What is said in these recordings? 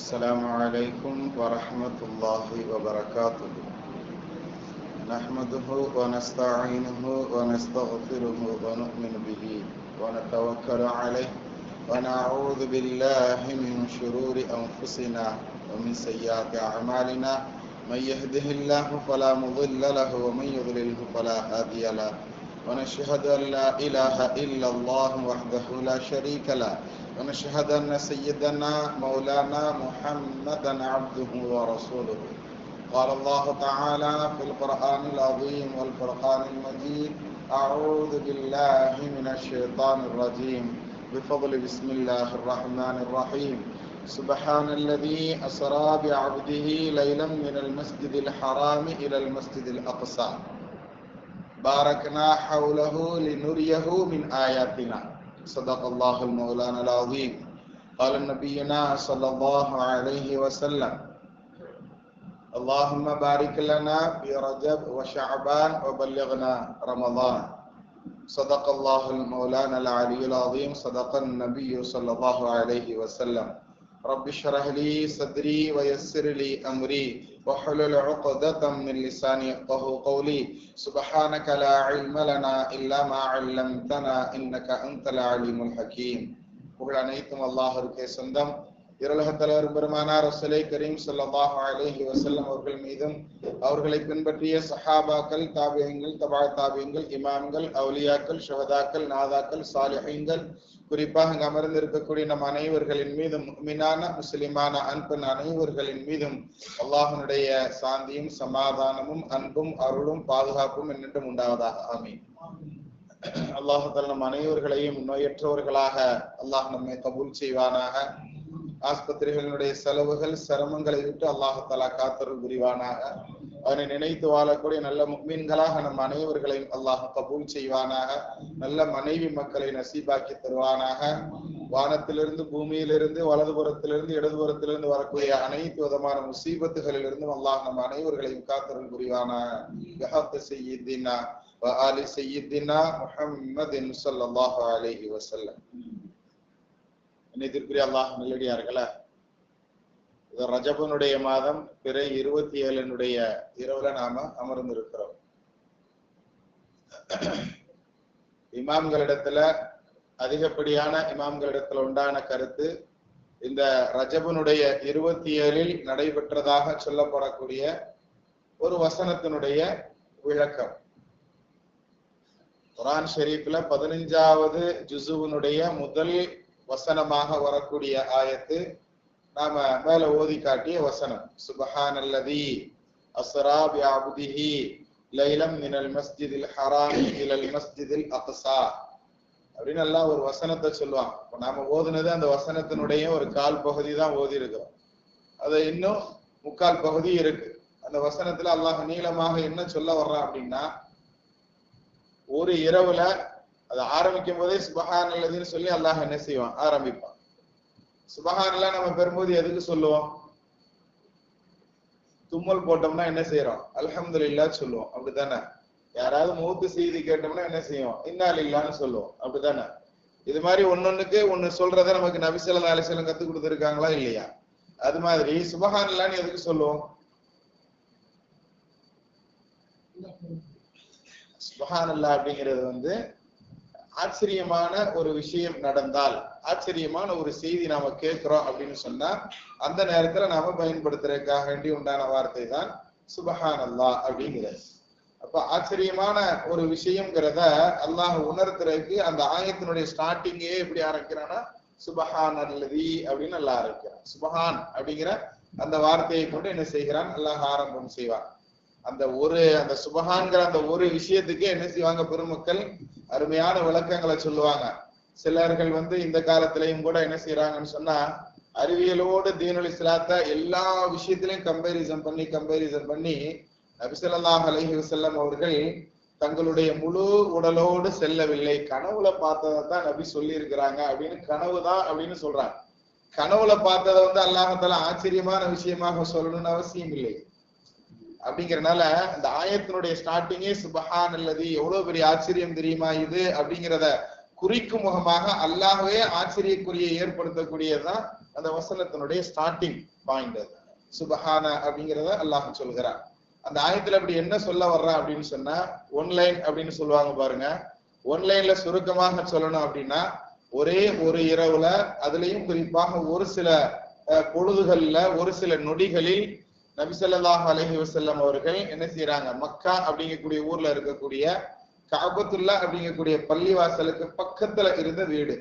السلام عليكم ورحمة الله وبركاته. نحمده ونستعينه ونستغفره ونؤمن به ونتوكل عليه ونعوذ بالله من شرور أنفسنا ومن سيئات أعمالنا. من يهده الله فلا مضل له ومن يضلله فلا هادي له. ونشهد أن لا إله إلا الله وحده لا شريك له. ونشهد أن سيدنا مولانا محمدا عبده ورسوله. قال الله تعالى في القرآن العظيم والفرقان المجيد: أعوذ بالله من الشيطان الرجيم بفضل بسم الله الرحمن الرحيم. سبحان الذي أسرى بعبده ليلا من المسجد الحرام إلى المسجد الأقصى باركنا حوله لنريه من آياتنا. صدق الله المولانا العظيم. قال نبينا صلى الله عليه وسلم: اللهم بارك لنا في رجب وشعبان وبلغنا رمضان. صدق الله المولانا العلي العظيم. صدق النبي صلى الله عليه وسلم. رب اشرح لي صدري ويسر لي أمري واحلل عقدة من لساني يفقهوا قولي. سبحانك لا علم لنا إلا ما علمتنا إنك أنت العليم الحكيم. புகழ் அனைத்தும் அல்லாஹ்வுக்கே சொந்தம். இரலக தலைவர் பெருமானார் ரசூலை கரீம் ஸல்லல்லாஹு அலைஹி வஸல்லம் அவர்கள் மீதும் அவர்களை பின்பற்றிய சஹாபாக்கள், தாபிஈன்கள், தபா தாபிஈன்கள், இமாம்கள், அவுலியாக்கள், ஷுஹதாக்கள், நாதாக்கள், சாலிஹீன்கள், குறிப்பாக அங்கு அமர்ந்திருக்கக்கூடிய நம் அனைவர்களின் மீதும், முஃமினான முஸ்லிமான அன்பன் அனைவர்களின் மீதும் அல்லாஹ்வுடைய சாந்தியும் சமாதானமும் அன்பும் அருளும் பாதுகாப்பும் என்றும் உண்டாவதாக. ஆமீன். அல்லாஹ் தஆலா நம் அனைவர்களையும் நோயற்றவர்களாக அல்லாஹ் நம்மை கபூல் செய்வானாக. ஆஸ்பத்திரிகளுடைய செலவுகள் சிரமங்களை விட்டு அல்லாஹ் தஆலா காத்தருள் புரிவானாக. அவனை நினைத்து வாழக்கூடிய நல்ல முஃமின்களாக நம் அனைவர்களையும் அல்லாஹ் கபூல் செய்வானாக. நல்ல மனைவி மக்களை நசீபாக்கி தருவானாக. வானத்திலிருந்து, பூமியிலிருந்து, வலதுபுறத்திலிருந்து, இடதுபுறத்திலிருந்து வரக்கூடிய அனைத்து விதமான முசீபத்துகளிலிருந்தும் அல்லாஹ் நம் அனைவர்களையும் காத்தருள் புரிவானாக. பிஹக்கி சய்யிதினா வ ஆலி சய்யிதினா முஹம்மதின் ஸல்லல்லாஹு அலைஹி வஸல்லம். இன்னைக்குரிய அல்லாஹ் நல்லடியார்களே, இது ரஜபனுடைய மாதம், பிறை 27 இரவுல நாம அமர்ந்திருக்கிறோம். இமாம்களிடத்துல, அதிகப்படியான இமாம்களிடத்துல உண்டான கருத்து, இந்த ரஜபனுடைய 27 நடைபெற்றதாக சொல்லப்படக்கூடிய ஒரு வசனத்தினுடைய விளக்கம். குர்ஆன் ஷரீஃப்ல 15வது ஜுஸுவினுடைய முதல் வசனமாக வரக்கூடிய ஆயத்து நாம மேல ஓதி காட்டிய வசனம். சுப்ஹானல்லதி அஸ்ரா பிஅப்திஹி லைலம் மினல் மஸ்ஜிதில் ஹராம் இலல் மஸ்ஜிதில் அக்ஸா அப்படின்னு எல்லாம் ஒரு வசனத்தை சொல்லுவாங்க. நாம ஓதுனது அந்த வசனத்தினுடைய ஒரு கால் பகுதி தான் ஓதி இருக்கிறோம். அது இன்னும் முக்கால் பகுதி இருக்கு. அந்த வசனத்துல அல்லாஹ் நீளமாக என்ன சொல்ல வர்றான் அப்படின்னா, ஒரு இரவுல அது ஆரம்பிக்கும் போதே சுப்ஹானல்லதின்னு சொல்லி அல்லாஹ் என்ன செய்வான், ஆரம்பிப்பான். சுப்ஹானல்லாஹ் நம்ம பெரும்போது எதுக்கு சொல்லுவோம்? தும்மல் போட்டோம்னா என்ன செய்யறோம்? அல்ஹம்துலில்லாஹ் சொல்லுவோம், அப்படித்தானே? யாராவது மௌத்து செய்தி கேட்டோம்னா என்ன செய்வோம்? இன்னா லில்லாஹ்னு சொல்லுவோம், அப்படித்தானே? இது மாதிரி ஒன்னொன்னுக்கு ஒன்னு சொல்றத நமக்கு நபி ஸல்லல்லாஹு அலைஹி வஸல்லம் கத்து கொடுத்திருக்காங்களா இல்லையா? அது மாதிரி சுப்ஹானல்லாஹ்னு எதுக்கு சொல்லுவோம்? சுப்ஹானல்லாஹ் அப்படிங்கிறது ஆச்சரியமான ஒரு விஷயம் நடந்தால், ஆச்சரியமான ஒரு செய்தி நாம கேட்கிறோம் அப்படின்னு சொன்னா அந்த நேரத்துல நாம பயன்படுத்துறதுக்காக வேண்டி உண்டான வார்த்தை தான் சுப்ஹானல்லாஹ் அப்படிங்கிறது. அப்ப ஆச்சரியமான ஒரு விஷயம்ங்கிறத அல்லாஹ் உணர்த்துறதுக்கு அந்த ஆயத்தினுடைய ஸ்டார்டிங்கே எப்படி ஆரம்பிக்கிறான்னா சுப்ஹானல்லதி அப்படின்னு அல்லாஹ் ஆரம்பிக்கிறான். சுப்ஹான் அப்படிங்கிற அந்த வார்த்தையை கொண்டு என்ன செய்கிறான், அல்லாஹ் ஆரம்பம் செய்வான். அந்த சுப்ஹான்ங்கிற அந்த ஒரு விஷயத்துக்கு என்ன செய்வாங்க பெருமக்கள்? அருமையான விளக்கங்களை சொல்லுவாங்க. சிலர்கள் இந்த காலத்திலையும் கூட என்ன செய்யறாங்கன்னு சொன்னா, அறிவியலோடு தீனுல் இஸ்லாத்தை எல்லா விஷயத்திலையும் கம்பேரிசன் பண்ணி நபி ஸல்லல்லாஹு அலைஹி வஸல்லம் அவர்கள் தங்களுடைய முழு உடலோடு செல்லவில்லை, கனவுல பார்த்ததான் நபி சொல்லி இருக்கிறாங்க அப்படின்னு கனவுதான் அப்படின்னு சொல்றாங்க. கனவுல பார்த்ததை அல்லாஹ் தஆலா ஆச்சரியமான விஷயமாக சொல்லணும்னு அவசியம் இல்லை. அப்படிங்கறதுனால அந்த ஆயத்தினுடைய ஸ்டார்டிங்கே சுப்ஹானல்லதி, எவ்வளவு பெரிய ஆச்சரியம் தெரியுமா இது அப்படிங்கிறத குறிக்கும் முகமாக அல்லாஹ்வே ஆச்சரியக்குறியை ஏற்படுத்தக்கூடியதுதான் அந்த வசனத்தினுடைய ஸ்டார்டிங் பாயிண்ட். சுபஹான அப்படிங்கிறத அல்லாஹ் சொல்கிறார். அந்த ஆயத்துல அப்படி என்ன சொல்ல வர்றா அப்படின்னு சொன்னா, ஒன்லைன் அப்படின்னு சொல்லுவாங்க பாருங்க. ஒன்லைன்ல சுருக்கமாக சொல்லணும் அப்படின்னா, ஒரே ஒரு இரவுல, அதுலயும் குறிப்பாக ஒரு சில பொழுதுகள்ல, ஒரு சில நொடிகளில் நபி ஸல்லல்லாஹு அலைஹி வஸல்லம் அவர்கள் என்ன செய்யறாங்க, மக்கா அப்படிங்கக்கூடிய ஊர்ல இருக்கக்கூடிய கஅபத்துல்லா அப்படிங்கக்கூடிய பள்ளிவாசலுக்கு பக்கத்துல இருந்த வீடு.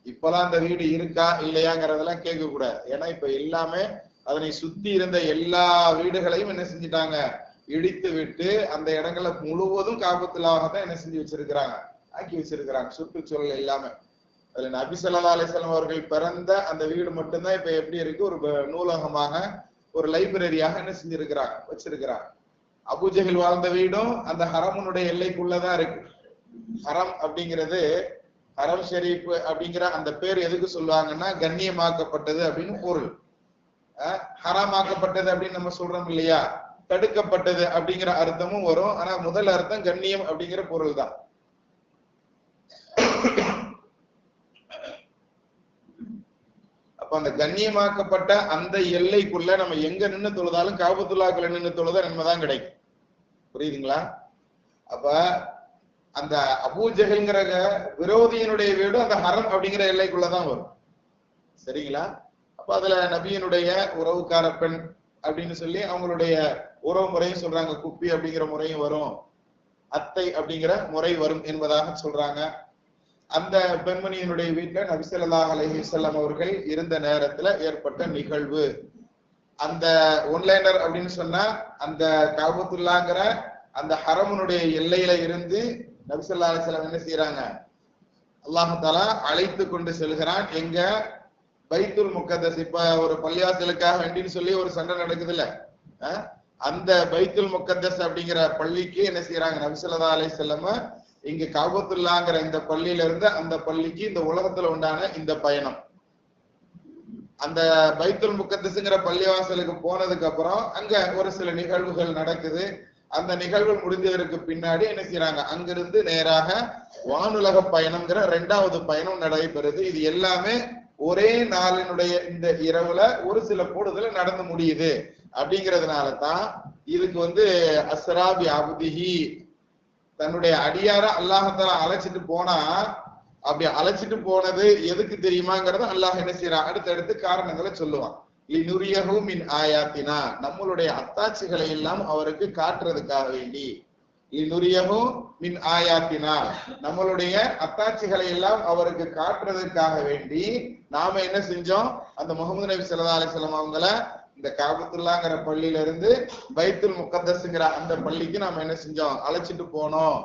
இப்பெல்லாம் அந்த வீடு இருக்கா இல்லையாங்கிறதெல்லாம் கேட்க கூடாது. ஏன்னா இப்ப எல்லாமே அதனை சுத்தி இருந்த எல்லா வீடுகளையும் என்ன செஞ்சுட்டாங்க, இடித்து விட்டு அந்த இடங்களை முழுவதும் கஅபத்துல்லாஹ் தான் என்ன செஞ்சு வச்சிருக்கிறாங்க, ஆக்கி வச்சிருக்கிறாங்க. சுற்றுச்சூழல் எல்லாமே அதுல நபி ஸல்லல்லாஹு அலைஹி வஸல்லம் அவர்கள் பிறந்த அந்த வீடு மட்டும்தான் இப்ப எப்படி இருக்கு, ஒரு நூலகமாக, ஒரு லைப்ரரியாக என்ன செஞ்சிருக்கிறாங்க, வச்சிருக்கிறாங்க. அபூஜஹல் வாழ்ந்த வீடும் அந்த ஹரமுனுடைய எல்லைக்குள்ளதான் இருக்கு. ஹரம் அப்படிங்கிறது, ஹரம் ஷரீப் அப்படிங்கிற அந்த பேர் எதுக்கு சொல்லுவாங்கன்னா, கண்ணியமாக்கப்பட்டது அப்படின்னு பொருள். ஹராமாக்கப்பட்டது அப்படின்னு நம்ம சொல்றோம் இல்லையா, தடுக்கப்பட்டது அப்படிங்கிற அர்த்தமும் வரும். ஆனா முதல் அர்த்தம் கண்ணியம் அப்படிங்கிற பொருள் தான். அப்ப அந்த கண்ணியமாக்கப்பட்ட அந்த எல்லைக்குள்ள நம்ம எங்க நின்று தொழுதாலும் கஅபத்துல்லாஹ்ல நின்று தொழுத நன்மைதான் கிடைக்கும். புரியுதுங்களா? அப்ப அந்த அபூஜஹல்ங்கிற விரோதியினுடைய வீடு அந்த ஹரம் அப்படிங்கிற எல்லைக்குள்ளதான் வரும். சரிங்களா? அப்ப அதுல நபியினுடைய உறவுக்கார பெண் அப்படின்னு சொல்லி அவங்களுடைய உறவு முறையும் சொல்றாங்க. குப்பி அப்படிங்கிற முறையும் வரும், அத்தை அப்படிங்கிற முறை வரும் என்பதாக சொல்றாங்க. அந்த பெண்மணியினுடைய வீட்டுல நபி ஸல்லல்லாஹு அலைஹி வஸல்லம் அவர்கள் இருந்த நேரத்துல ஏற்பட்ட நிகழ்வு. அந்த ஒன்லைனர் அப்படின்னு சொன்னா, அந்த கஅபத்துல்லாஹ்ங்கிற அந்த ஹரமுனுடைய எல்லையில இருந்து நபி ஸல்லல்லாஹு அலைஹி வஸல்லம் என்ன செய்யறாங்க, அல்லாஹ் தஆலா அழைத்து கொண்டு செல்கிறான். எங்க? பைத்துல் முகத்தஸ். இப்ப ஒரு பள்ளிவாசலுக்காக வேண்டின்னு சொல்லி ஒரு சண்டை நடக்குது இல்ல, அந்த பைத்துல் முகத்தஸ் அப்படிங்கிற பள்ளிக்கு என்ன செய்யறாங்க, நபி ஸல்லல்லாஹு அலைஹி வஸல்லம் இங்க கஅபத்துல்லாஹ்ங்கிற இந்த பள்ளியில இருந்து அந்த பள்ளிக்கு, இந்த உலகத்துல உண்டான இந்த பயணம், அந்த பைத்துல் முகத்தஸ்ங்கிற பள்ளிவாசலுக்கு போனதுக்கு அப்புறம் அங்க ஒரு சில நிகழ்வுகள் நடக்குது. அந்த நிகழ்வு முடிஞ்சதற்கு பின்னாடி என்ன செய்யறாங்க, அங்கிருந்து நேராக வானுலக பயணம்ங்கிற 2வது பயணம் நடைபெறுது. இது எல்லாமே ஒரே நாளினுடைய இந்த இரவுல ஒரு சில பொழுதுல நடந்து முடியுது. அப்படிங்கிறதுனால தான் இதுக்கு அஸ்ராபி அப்திஹி, தன்னுடைய அடியார அல்லாஹ் தஆலா அழைச்சிட்டு போனா, அப்படி அழைச்சிட்டு போனது எதுக்கு தெரியுமாங்கிறத அல்லாஹ் என்ன செய்யறான், அடுத்தடுத்து காரணங்களை சொல்லுவான். லினுரியஹு மின் ஆயாத்தினா, நம்மளுடைய அத்தாட்சிகளை எல்லாம் அவருக்கு காட்டுறதுக்காக வேண்டி. லினுரியஹு மின் ஆயாத்தினா, நம்மளுடைய அத்தாட்சிகளை எல்லாம் அவருக்கு காட்டுறதுக்காக வேண்டி நாம என்ன செஞ்சோம், அந்த முஹம்மது நபி ஸல்லல்லாஹு அலைஹி வஸல்லம் அவங்கள இந்த கஅபத்துல்லாஹ்ங்கிற பள்ளியில இருந்து பைத்துல் முகத்தஸ்ங்கிற அந்த பள்ளிக்கு நாம என்ன செஞ்சோம், அழைச்சிட்டு போனோம்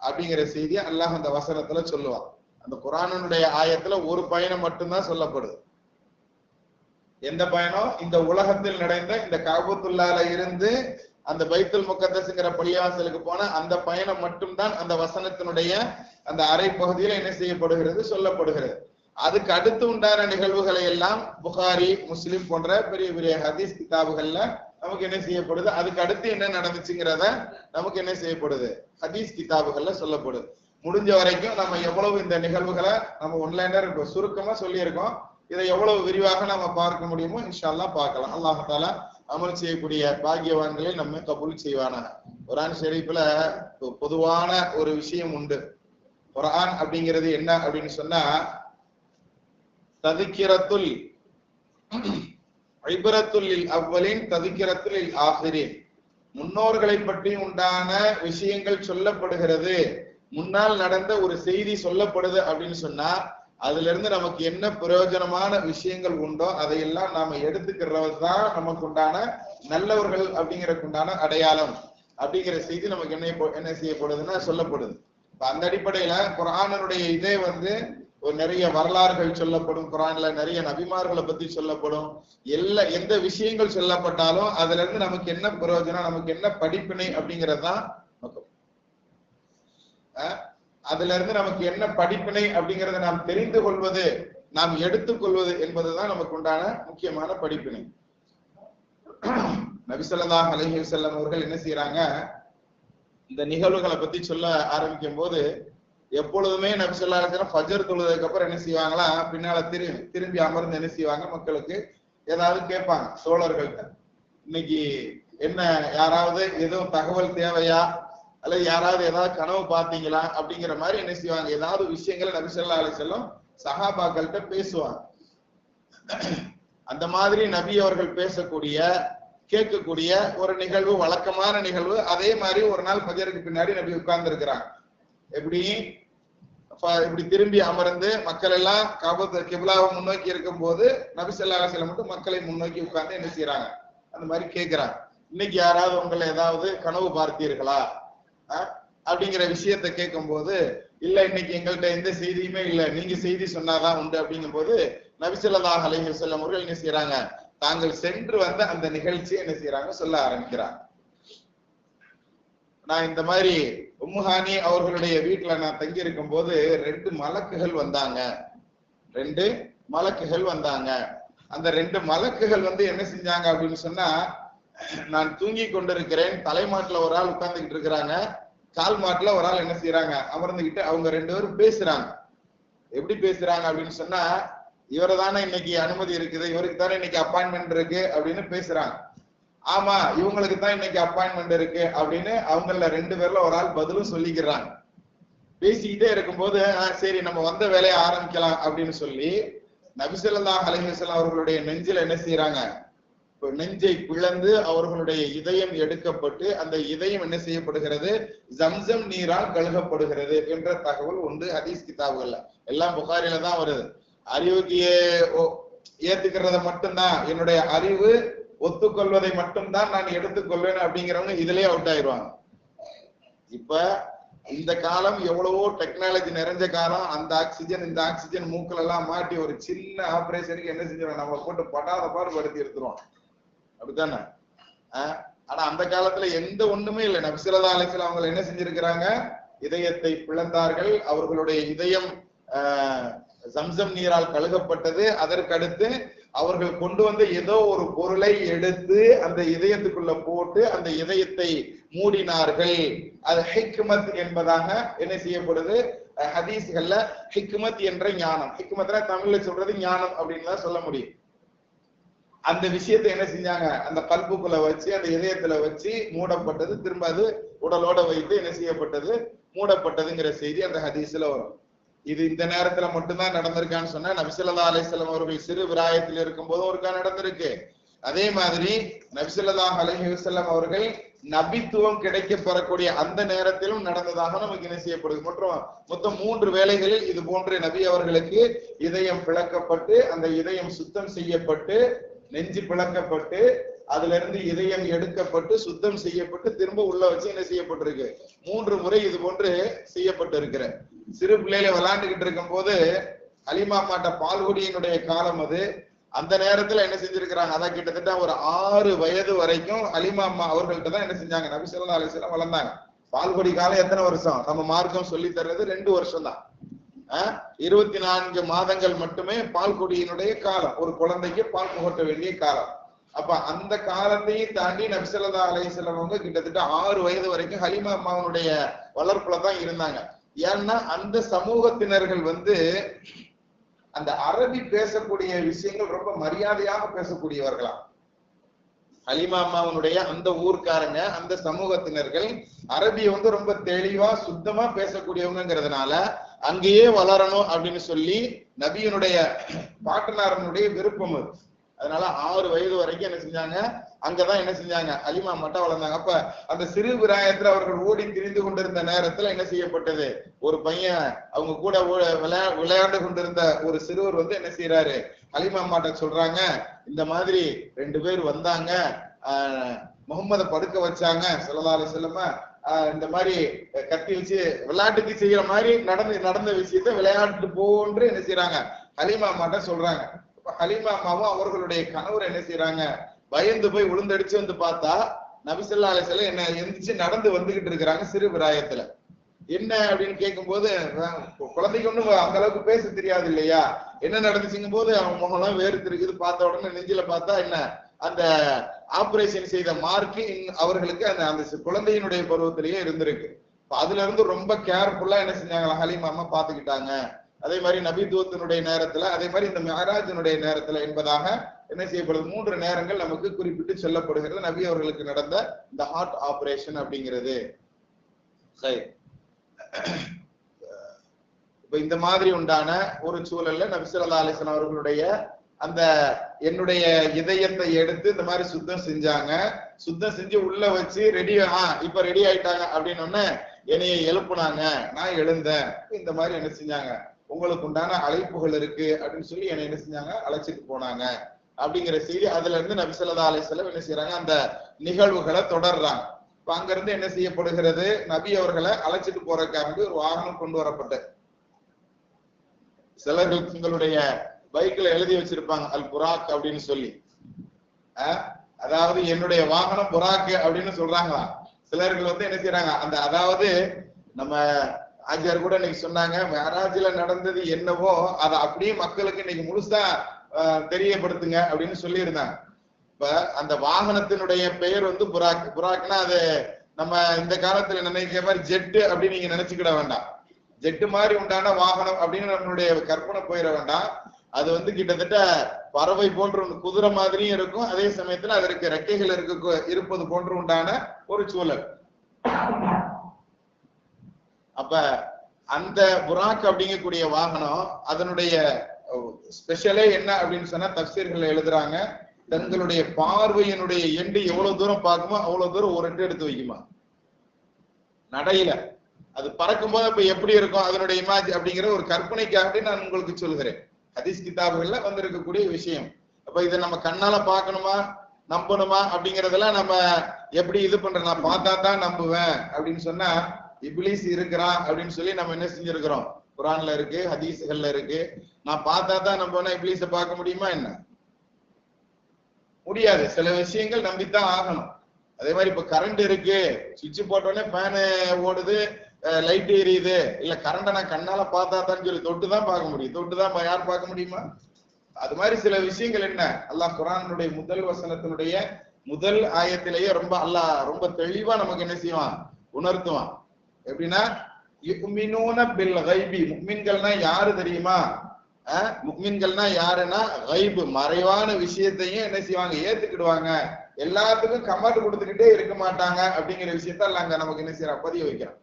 அப்படிங்கிற செய்தியை அல்லாஹ் அந்த வசனத்துல சொல்லுவான். அந்த குர்ஆனுடைய ஆயத்துல ஒரு பயணம் மட்டும்தான் சொல்லப்படுது. எந்த பயணம்? இந்த உலகத்தில் நடந்த இந்த கஅபத்துல்லாஹ்ல இருந்து அந்த பைத்துல் முகத்தஸ்ங்கிற பள்ளிவாசலுக்கு போன அந்த பயணம் மட்டும்தான் அந்த வசனத்தினுடைய அந்த அரை பகுதியில என்ன செய்யப்படுகிறது, சொல்லப்படுகிறது. அதுக்கு அடுத்து உண்டான நிகழ்வுகளை எல்லாம் புகாரி, முஸ்லிம் போன்ற பெரிய பெரிய ஹதீஸ் கிதாபுகள்ல நமக்கு என்ன செய்யப்படுது, அதுக்கு அடுத்து என்ன நடந்துச்சுங்கிறத நமக்கு என்ன செய்யப்படுது, ஹதீஸ் கிதாபுகள்ல சொல்லப்படுது. முடிஞ்ச வரைக்கும் நம்ம எவ்வளவு இந்த நிகழ்வுகளை நம்ம ஒன்லைனர் சுருக்கமா சொல்லியிருக்கோம், இதை எவ்வளவு விரிவாக நம்ம பார்க்க முடியுமோ இன்ஷா அல்லாஹ் பார்க்கலாம். அல்லாஹ் தஆலா அமல் செய்யக்கூடிய பாக்கியவான்களை நம்ம கபூல் செய்வானாக. குர்ஆன் ஷரீஃப்ல பொதுவான ஒரு விஷயம் உண்டு. குர்ஆன் அப்படிங்கிறது என்ன அப்படின்னு சொன்னா, தذكرத்துல் இப்ரத்துல் லில் அவ்வலின் தذكرத்துல் லில் ஆகிரின், முன்னோர்களை பற்றி உண்டான விஷயங்கள் சொல்லப்படுகிறது, முன்னால் நடந்த ஒரு செய்தி சொல்லப்படுது அப்படின்னு சொன்னா, அதுல இருந்து நமக்கு என்ன பிரயோஜனமான விஷயங்கள் உண்டோ அதையெல்லாம் நாம எடுத்துக்கிறது தான் நமக்கு உண்டான நல்லவர்கள் அப்படிங்கறதுக்குண்டான அடையாளம் அப்படிங்கிற செய்தி நமக்கு என்ன செய்யப்படுதுன்னா சொல்லப்படுது. அந்த அடிப்படையில குர்ஆனுடைய இதே ஒரு நிறைய வரலாறுகள் சொல்லப்படும், குர்ஆன்ல நிறைய நபிமார்களை பத்தி சொல்லப்படும். எந்த விஷயங்கள் சொல்லப்பட்டாலும் அதுல இருந்து நமக்கு என்ன பிரயோஜனம், நமக்கு என்ன படிப்பினை அப்படிங்கறதுதான் நோக்கம். அதுல இருந்து நமக்கு என்ன படிப்பினை அப்படிங்கறத நாம் தெரிந்து கொள்வது, நாம் எடுத்துக்கொள்வது என்பதுதான் நமக்கு உண்டான முக்கியமான படிப்பினை. நபி ஸல்லல்லாஹு அலைஹி வஸல்லம் அவர்கள் என்ன செய்யறாங்க, இந்த நிகழ்வுகளை பத்தி சொல்ல ஆரம்பிக்கும் போது எப்பொழுதுமே நபி ஸல்லல்லாஹு அலைஹி வஸல்லம் ஃபஜ்ர் தொழுதுக்கு அப்புறம் என்ன செய்வாங்களா, பின்னால திரும்பி அமர்ந்து என்ன செய்வாங்க, மக்களுக்கு ஏதாவது கேட்பாங்க தோழர்கள்ட்ட. இன்னைக்கு என்ன, யாராவது எதுவும் தகவல் தேவையா, அல்லது யாராவது ஏதாவது கனவு பார்த்தீங்களா அப்படிங்கிற மாதிரி என்ன செய்வாங்க, ஏதாவது விஷயங்களை நபி ஸல்லல்லாஹு அலைஹி வஸல்லம் சஹாபாக்கள்கிட்ட பேசுவாங்க. அந்த மாதிரி நபி அவர்கள் பேசக்கூடிய கேட்கக்கூடிய ஒரு நிகழ்வு, வழக்கமான நிகழ்வு. அதே மாதிரி ஒரு நாள் ஃபஜருக்கு பின்னாடி நபி உட்கார்ந்து இருக்கிறாங்க. இப்படி திரும்பி அமர்ந்து மக்கள் எல்லாம் கிப்லாவை முன்னோக்கி இருக்கும் போது நபி ஸல்லல்லாஹு அலைஹி வஸல்லம் மட்டும் மக்களை முன்னோக்கி உட்கார்ந்து என்ன செய்யறாங்க, அந்த மாதிரி கேட்கிறாங்க. இன்னைக்கு யாராவது உங்களை ஏதாவது கனவு பார்த்தீர்களா அப்படிங்கிற விஷயத்த கேட்கும் போது, இல்ல இன்னைக்கு எங்கள்கிட்ட எந்த செய்தியுமே இல்ல, நீங்க செய்தி சொன்னாதான் உண்டு அப்படிங்கும் போது நபி ஸல்லல்லாஹு அலைஹி வஸல்லம் அவர்கள் என்ன செய்யறாங்க, தாங்கள் சென்று வந்த அந்த நிகழ்ச்சியை என்ன செய்யறாங்க, சொல்ல ஆரம்பிக்கிறாங்க. நான் இந்த மாதிரி உம்முஹானி அவர்களுடைய வீட்டுல நான் தங்கி இருக்கும் போது 2 மலக்குகள் வந்தாங்க. 2 மலக்குகள் வந்தாங்க. அந்த 2 மலக்குகள் வந்து என்ன செஞ்சாங்க அப்படின்னு சொன்னா, நான் தூங்கி கொண்டிருக்கிறேன், தலைமாட்டுல ஒரு ஆள் உட்கார்ந்துகிட்டு இருக்கிறாங்க, கால் மாட்டுல ஒரு ஆள் என்ன செய்யறாங்க, அமர்ந்துகிட்டு அவங்க 2 பேரும் பேசுறாங்க. எப்படி பேசுறாங்க அப்படின்னு சொன்னா, இவரை தானே இன்னைக்கு அனுமதி இருக்குது, இவருக்கு தானே இன்னைக்கு அப்பாயின்மெண்ட் இருக்கு அப்படின்னு பேசுறாங்க. ஆமா, இவங்களுக்கு தான் இன்னைக்கு அப்பாயின்மெண்ட் இருக்கு அப்படின்னு அவங்கள 2 பேர்ல ஒரு ஆள் பதிலும் சொல்லிக்கிறாங்க. பேசிக்கிட்டே இருக்கும்போது சரி நம்ம வந்த வேலையை ஆரம்பிக்கலாம் அப்படின்னு சொல்லி நபி ஸல்லல்லாஹு அலைஹி வஸல்லம் அவர்களுடைய நெஞ்சில என்ன செய்யறாங்க, நெஞ்சை பிளந்து அவர்களுடைய இதயம் எடுக்கப்பட்டு அந்த இதயம் என்ன செய்யப்படுகிறது, ஜம்சம் நீரால் கழுகப்படுகிறது என்ற தகவல் உண்டு ஹதீஸ் கிதாபுகள்ல. எல்லாம் புகாரில தான் வருது. அறிவுக்கு ஏத்துக்கிறத மட்டும்தான், என்னுடைய அறிவு ஒத்துக்கொள்வதை மட்டும்தான் நான் எடுத்துக்கொள்வேன் அப்படிங்கிறவங்க இதுலயே அவுட் ஆயிடுவாங்க. இப்ப இந்த காலம் எவ்வளவோ டெக்னாலஜி நிறைஞ்ச காலம். அந்த ஆக்சிஜன் இந்த ஆக்சிஜன் மூக்கள் எல்லாம் மாட்டி ஒரு சின்ன ஆபரேஷனுக்கு என்ன செஞ்சிடும், நம்ம போட்டு படாத பாடுபடுத்தி எடுத்துருவோம், அப்படித்தானே? ஆனா அந்த காலத்துல எந்த ஒண்ணுமே இல்லை. நபி ஸல்லல்லாஹு அலைஹி வஸல்லம் அவங்க என்ன செஞ்சிருக்கிறாங்க, இதயத்தை பிளந்தார்கள். அவர்களுடைய இதயம் ஜம்சம் நீரால் கழுகப்பட்டது. அதற்கடுத்து அவர்கள் கொண்டு வந்த ஏதோ ஒரு பொருளை எடுத்து அந்த இதயத்துக்குள்ள போட்டு அந்த இதயத்தை மூடினார்கள். அது ஹிக்மத் என்பதாக என்ன செய்யப்படுது ஹதீஸ்கள்ல. ஹிக்மத் என்ற ஞானம், ஹிக்மத்னா தமிழ்ல சொல்றது ஞானம் அப்படின்னு தான் சொல்ல முடியும். அந்த விஷயத்தை என்ன செஞ்சாங்க, அந்த கல்புக்குள்ள வச்சு அந்த இதயத்துல வச்சு மூடப்பட்டது. திரும்ப அது உடலோட வைத்து என்ன செய்யப்பட்டது, மூடப்பட்டதுங்கிற செய்தி அந்த ஹதீஸ்ல வரும். இது இந்த நேரத்துல மட்டும்தான் நடந்திருக்கான்னு சொன்னா, நபி ஸல்லல்லாஹு அலைஹி வஸல்லம் அவர்கள் சிறு விராயத்தில் இருக்கும் போதும் ஒருக்கா நடந்திருக்கு. அதே மாதிரி நபி ஸல்லல்லாஹு அலைஹி வஸல்லம் அவர்கள் நபித்துவம் கிடைக்க பெறக்கூடிய அந்த நேரத்திலும் நடந்ததாக நமக்கு என்ன செய்யப்படுது. மொத்தம் 3 வேளைகளில் இது போன்று நபி அவர்களுக்கு இதயம் பிளக்கப்பட்டு அந்த இதயம் சுத்தம் செய்யப்பட்டு, நெஞ்சு பிளக்கப்பட்டு, அதுல இருந்து இதயம் எடுக்கப்பட்டு சுத்தம் செய்யப்பட்டு திரும்ப உள்ள வச்சு என்ன செய்யப்பட்டிருக்கு. 3 முறை இது போன்று செய்யப்பட்டு இருக்கிற. சிறு பிள்ளையில விளையாண்டுகிட்டு இருக்கும் போது ஹலீமா மாட்ட பால்குடியினுடைய காலம் அது. அந்த நேரத்துல என்ன செஞ்சிருக்கிறாங்க, அதான் கிட்டத்தட்ட ஒரு 6 வயது வரைக்கும் ஹலீமா அம்மா அவர்கள்ட்ட தான் என்ன செஞ்சாங்க, நபி ஸல்லல்லாஹு அலைஹி வஸல்லம் வளர்ந்தாங்க. பால்குடி காலம் எத்தனை வருஷம், நம்ம மார்க்கம் சொல்லி தர்றது 2 வருஷம் தான். 24 மாதங்கள் மட்டுமே பால்குடியினுடைய காலம், ஒரு குழந்தைக்கு பால் புகட்ட வேண்டிய காலம். அப்ப அந்த காலத்தையும் தாண்டி நபி ஸல்லல்லாஹு அலைஹி வஸல்லம் அவங்க கிட்டத்தட்ட 6 வயது வரைக்கும் ஹலீமா அம்மாவுடைய வளர்ப்புல தான் இருந்தாங்க. ஏன்னா அந்த சமூகத்தினர்கள் அந்த அரபி பேசக்கூடிய விஷயங்கள் ரொம்ப மரியாதையாக பேசக்கூடியவர்களா. ஹலீமா அம்மாவுடைய அந்த ஊர்க்காரங்க, அந்த சமூகத்தினர்கள் அரபியை ரொம்ப தெளிவா சுத்தமா பேசக்கூடியவங்கிறதுனால அங்கேயே வளரணும் அப்படின்னு சொல்லி நபியினுடைய பாட்டனாரனுடைய விருப்பம் அது. அதனால 6 வயது வரைக்கும் என்ன செஞ்சாங்க, அங்கதான் என்ன செஞ்சாங்க, ஹலீமா மட்டும் வளர்ந்தாங்க. அப்ப அந்த சிறு விராயத்துல அவர்கள் ஓடி திரிந்து கொண்டிருந்த நேரத்துல என்ன செய்யப்பட்டது, ஒரு பையன் அவங்க கூட விளையாண்டு கொண்டிருந்த ஒரு சிறுவர் என்ன செய்யறாரு, ஹலீமா அம்மாட்ட சொல்றாங்க, இந்த மாதிரி 2 பேர் வந்தாங்க, முகம்மத படுக்க வச்சாங்க ஸல்லல்லாஹு அலைஹி வஸல்லம், இந்த மாதிரி கத்தி வச்சு விளையாட்டுக்கு செய்யற மாதிரி நடந்த விஷயத்த விளையாட்டு போன்று என்ன செய்யறாங்க, ஹலீமா அம்மாட்ட சொல்றாங்க. ஹலீமா அம்மாவும் அவர்களுடைய கணவர் என்ன செய்யறாங்க, பயந்து போய் விழுந்தடிச்சு பார்த்தா நபி ஸல்லல்லாஹு அலைஹி வஸல்லம் என்ன எந்திரிச்சு நடந்து வந்துகிட்டு இருக்கிறாங்க சிறு விராயத்துல. என்ன அப்படின்னு கேட்கும் போது, குழந்தைக்கு ஒண்ணும் அந்த அளவுக்கு பேச தெரியாது இல்லையா, என்ன நடந்துச்சுங்கும் போது அவங்க முகம்லாம் வேர்த்து இருக்குது. பார்த்த உடனே நெஞ்சில பார்த்தா என்ன, அந்த ஆபரேஷன் செய்த மார்க்கு அவர்களுக்கு அந்த குழந்தையினுடைய பருவத்திலேயே இருந்திருக்கு. அதுல இருந்து ரொம்ப கேர்ஃபுல்லா என்ன செஞ்சாங்க, ஹலீமா அம்மா பாத்துக்கிட்டாங்க. அதே மாதிரி நபித்துவத்தினுடைய நேரத்துல, அதே மாதிரி இந்த மெஹராஜினுடைய நேரத்துல என்பதாக என்ன செய்யப்படுது, 3 நேரங்கள் நமக்கு குறிப்பிட்டு சொல்லப்படுகிறது நபி அவர்களுக்கு நடந்த இந்த ஹார்ட் ஆபரேஷன் அப்படிங்கிறது. சரி, இப்ப இந்த மாதிரி உண்டான ஒரு சூழல்ல நபி ஸல்லல்லாஹு அலைஹி வஸல்லம் அவர்களுடைய அந்த என்னுடைய இதயத்தை எடுத்து இந்த மாதிரி சுத்தம் செஞ்சாங்க. சுத்தம் செஞ்சு உள்ள வச்சு ரெடி, இப்ப ரெடி ஆயிட்டாங்க அப்படின்னு என்னைய எழுப்புனாங்க. நான் எழுந்தேன். இந்த மாதிரி என்ன செஞ்சாங்க, உங்களுக்கு உண்டான அழைப்புகள் இருக்கு அப்படின்னு சொல்லி என்னை என்ன செஞ்சாங்க, அழைச்சிட்டு போனாங்க அப்படிங்கிற செய்தி. அதுல இருந்து நபி ஸல்லல்லாஹு அலைஹி வஸல்லம் என்ன செய்யறாங்க, அந்த நிகழ்வுகளை தொடர்றாங்க. இப்ப அங்க இருந்து என்ன செய்யப்படுகிறது, நபி அவர்களை அழைச்சிட்டு போறதுக்காக ஒரு வாகனம் கொண்டு வரப்பட்டது. சிலர்கள் உங்களுடைய பைக்ல எழுதி வச்சிருப்பாங்க அல் புராக் அப்படின்னு சொல்லி, அதாவது என்னுடைய வாகனம் புராக் அப்படின்னு சொல்றாங்களா. சிலர்கள் என்ன செய்யறாங்க, அந்த அதாவது நம்ம ஆஜியார் கூட இன்னைக்கு சொன்னாங்க, மெஹராஜ்ல நடந்தது என்னவோ அதை அப்படியே மக்களுக்கு இன்னைக்கு முழுசா தெரியப்படுத்துங்க அப்படின்னு சொல்லி இருந்தாங்க. இப்ப அந்த வாகனத்தினுடைய பெயர் புராக். புராக்னா அது நம்ம இந்த காலத்துல நினைக்கிற மாதிரி ஜெட்டு அப்படின்னு நீங்க நினைச்சுக்கிட வேண்டாம். ஜெட்டு மாதிரி உண்டான வாகனம் அப்படின்னு நம்மளுடைய கற்பனை போயிட வேண்டாம். அது கிட்டத்தட்ட பறவை போன்ற குதிரை மாதிரியும் இருக்கும், அதே சமயத்துல அதற்கு ரெக்கைகள் இருப்பது போன்று உண்டான ஒரு சூழல். அப்ப அந்த புராக் அப்படிங்கக்கூடிய வாகனம் அதனுடைய ஸ்பெஷலே என்ன அப்படின்னு சொன்னா தஃசீர்கள் எழுதுறாங்க, தங்களுடைய பார்வையினுடைய எண்டு எவ்வளவு தூரம் பார்க்குமோ அவ்வளவு தூரம் ஒரு எட்டு எடுத்து வைக்குமா நடையில. அது பறக்கும் போது இப்ப எப்படி இருக்கும் அதனுடைய இமேஜ் அப்படிங்கிற ஒரு கற்பனைக்காக நான் உங்களுக்கு சொல்கிறேன். ஹதீஸ் கிதாபுகள்ல வந்திருக்கக்கூடிய விஷயம். அப்ப இதை நம்ம கண்ணால பார்க்கணுமா நம்பணுமா அப்படிங்கறதெல்லாம் நம்ம எப்படி இது பண்றோம், நான் பார்த்தா தான் நம்புவேன் அப்படின்னு சொன்னா இப்லீஸ் இருக்கிறான் அப்படின்னு சொல்லி நம்ம என்ன செஞ்சிருக்கிறோம், குர்ஆன்ல இருக்கு, ஹதீஸ்கள்ல இருக்கு. நான் பார்த்தா தான் நம்புவேன்னா இப்லீஸ பார்க்க முடியுமா என்ன? முடியாது. சில விஷயங்கள் நம்பித்தான் ஆகணும். அதே மாதிரி இப்ப கரண்ட் இருக்கு, சுவிட்ச் போட்டோடனே ஃபேனு ஓடுது, லைட் எரியுது, இல்ல கரண்ட நான் கண்ணால பார்த்தா தான் சொல்லி தொட்டுதான் பார்க்க முடியும். தொட்டுதான் யார் பார்க்க முடியுமா? அது மாதிரி சில விஷயங்கள் என்ன, அல்லாஹ் குர்ஆனுடைய முதல் வசனத்தினுடைய முதல் ஆயத்திலேயே அல்லாஹ் ரொம்ப தெளிவா நமக்கு என்ன செய்வான், உணர்த்துவான். எப்படின்னா யுமினூன பில் கைபி, முஃமின்கள்னா யாரு தெரியுமா? முஃமின்கள்னா யாருன்னா கைபு, மறைவான விஷயத்தையும் என்ன செய்வாங்க, ஏத்துக்கிடுவாங்க. எல்லாத்துக்கும் கமெண்ட் கொடுத்துக்கிட்டே இருக்க மாட்டாங்க அப்படிங்கிற விஷயத்த அல்லாஹ் நமக்கு என்ன செய்யறான், பதிய வைக்கிறான்.